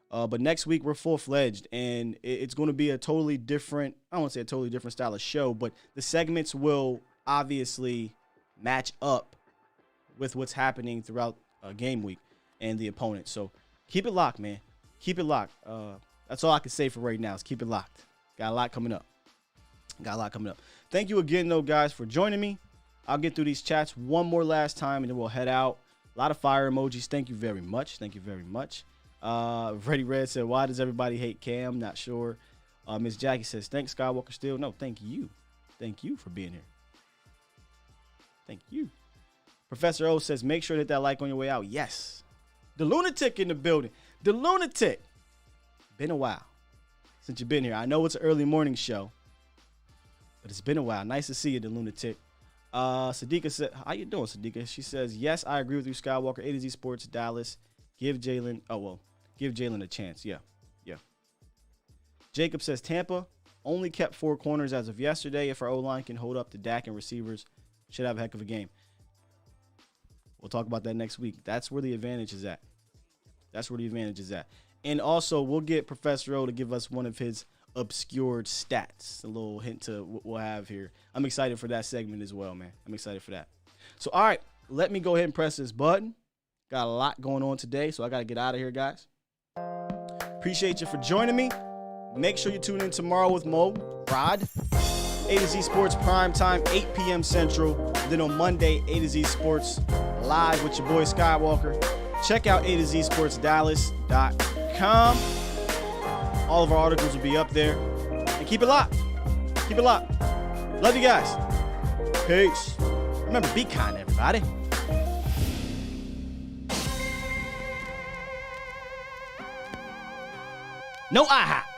But next week, we're full-fledged, and it's going to be a totally different, I don't want to say a totally different style of show, but the segments will obviously match up with what's happening throughout game week and the opponent. So keep it locked, man. Keep it locked. That's all I can say for right now is keep it locked. Got a lot coming up. Thank you again, though, guys, for joining me. I'll get through these chats one more last time, and then we'll head out. A lot of fire emojis. Thank you very much. Freddie Red said, why does everybody hate Cam? Not sure. Miss Jackie says, thanks, Skywalker Steel. No, thank you. Thank you for being here. Thank you. Professor O says, make sure to hit that like on your way out. Yes. The Lunatic in the building. The Lunatic. Been a while since you've been here. I know it's an early morning show, but it's been a while. Nice to see you, the Lunatic. Sadiqa said, how you doing, Sadiqa? She says, yes, I agree with you, Skywalker. A to Z Sports Dallas. Give Jalen a chance. Yeah. Jacob says, Tampa only kept 4 corners as of yesterday. If our O-line can hold up to Dak and receivers, should have a heck of a game. We'll talk about that next week. That's where the advantage is at. And also, we'll get Professor O to give us one of his obscured stats. A little hint to what we'll have here. I'm excited for that segment as well, man. I'm excited for that. So, all right, let me go ahead and press this button. Got a lot going on today, so I got to get out of here, guys. Appreciate you for joining me. Make sure you tune in tomorrow with Mo, Rod. A to Z Sports Prime Time, 8 p.m. Central. Then on Monday, A to Z Sports Live with your boy Skywalker. Check out A to Z Sports Dallas.com. All of our articles will be up there. And keep it locked. Keep it locked. Love you guys. Peace. Remember, be kind, everybody. No IHOP.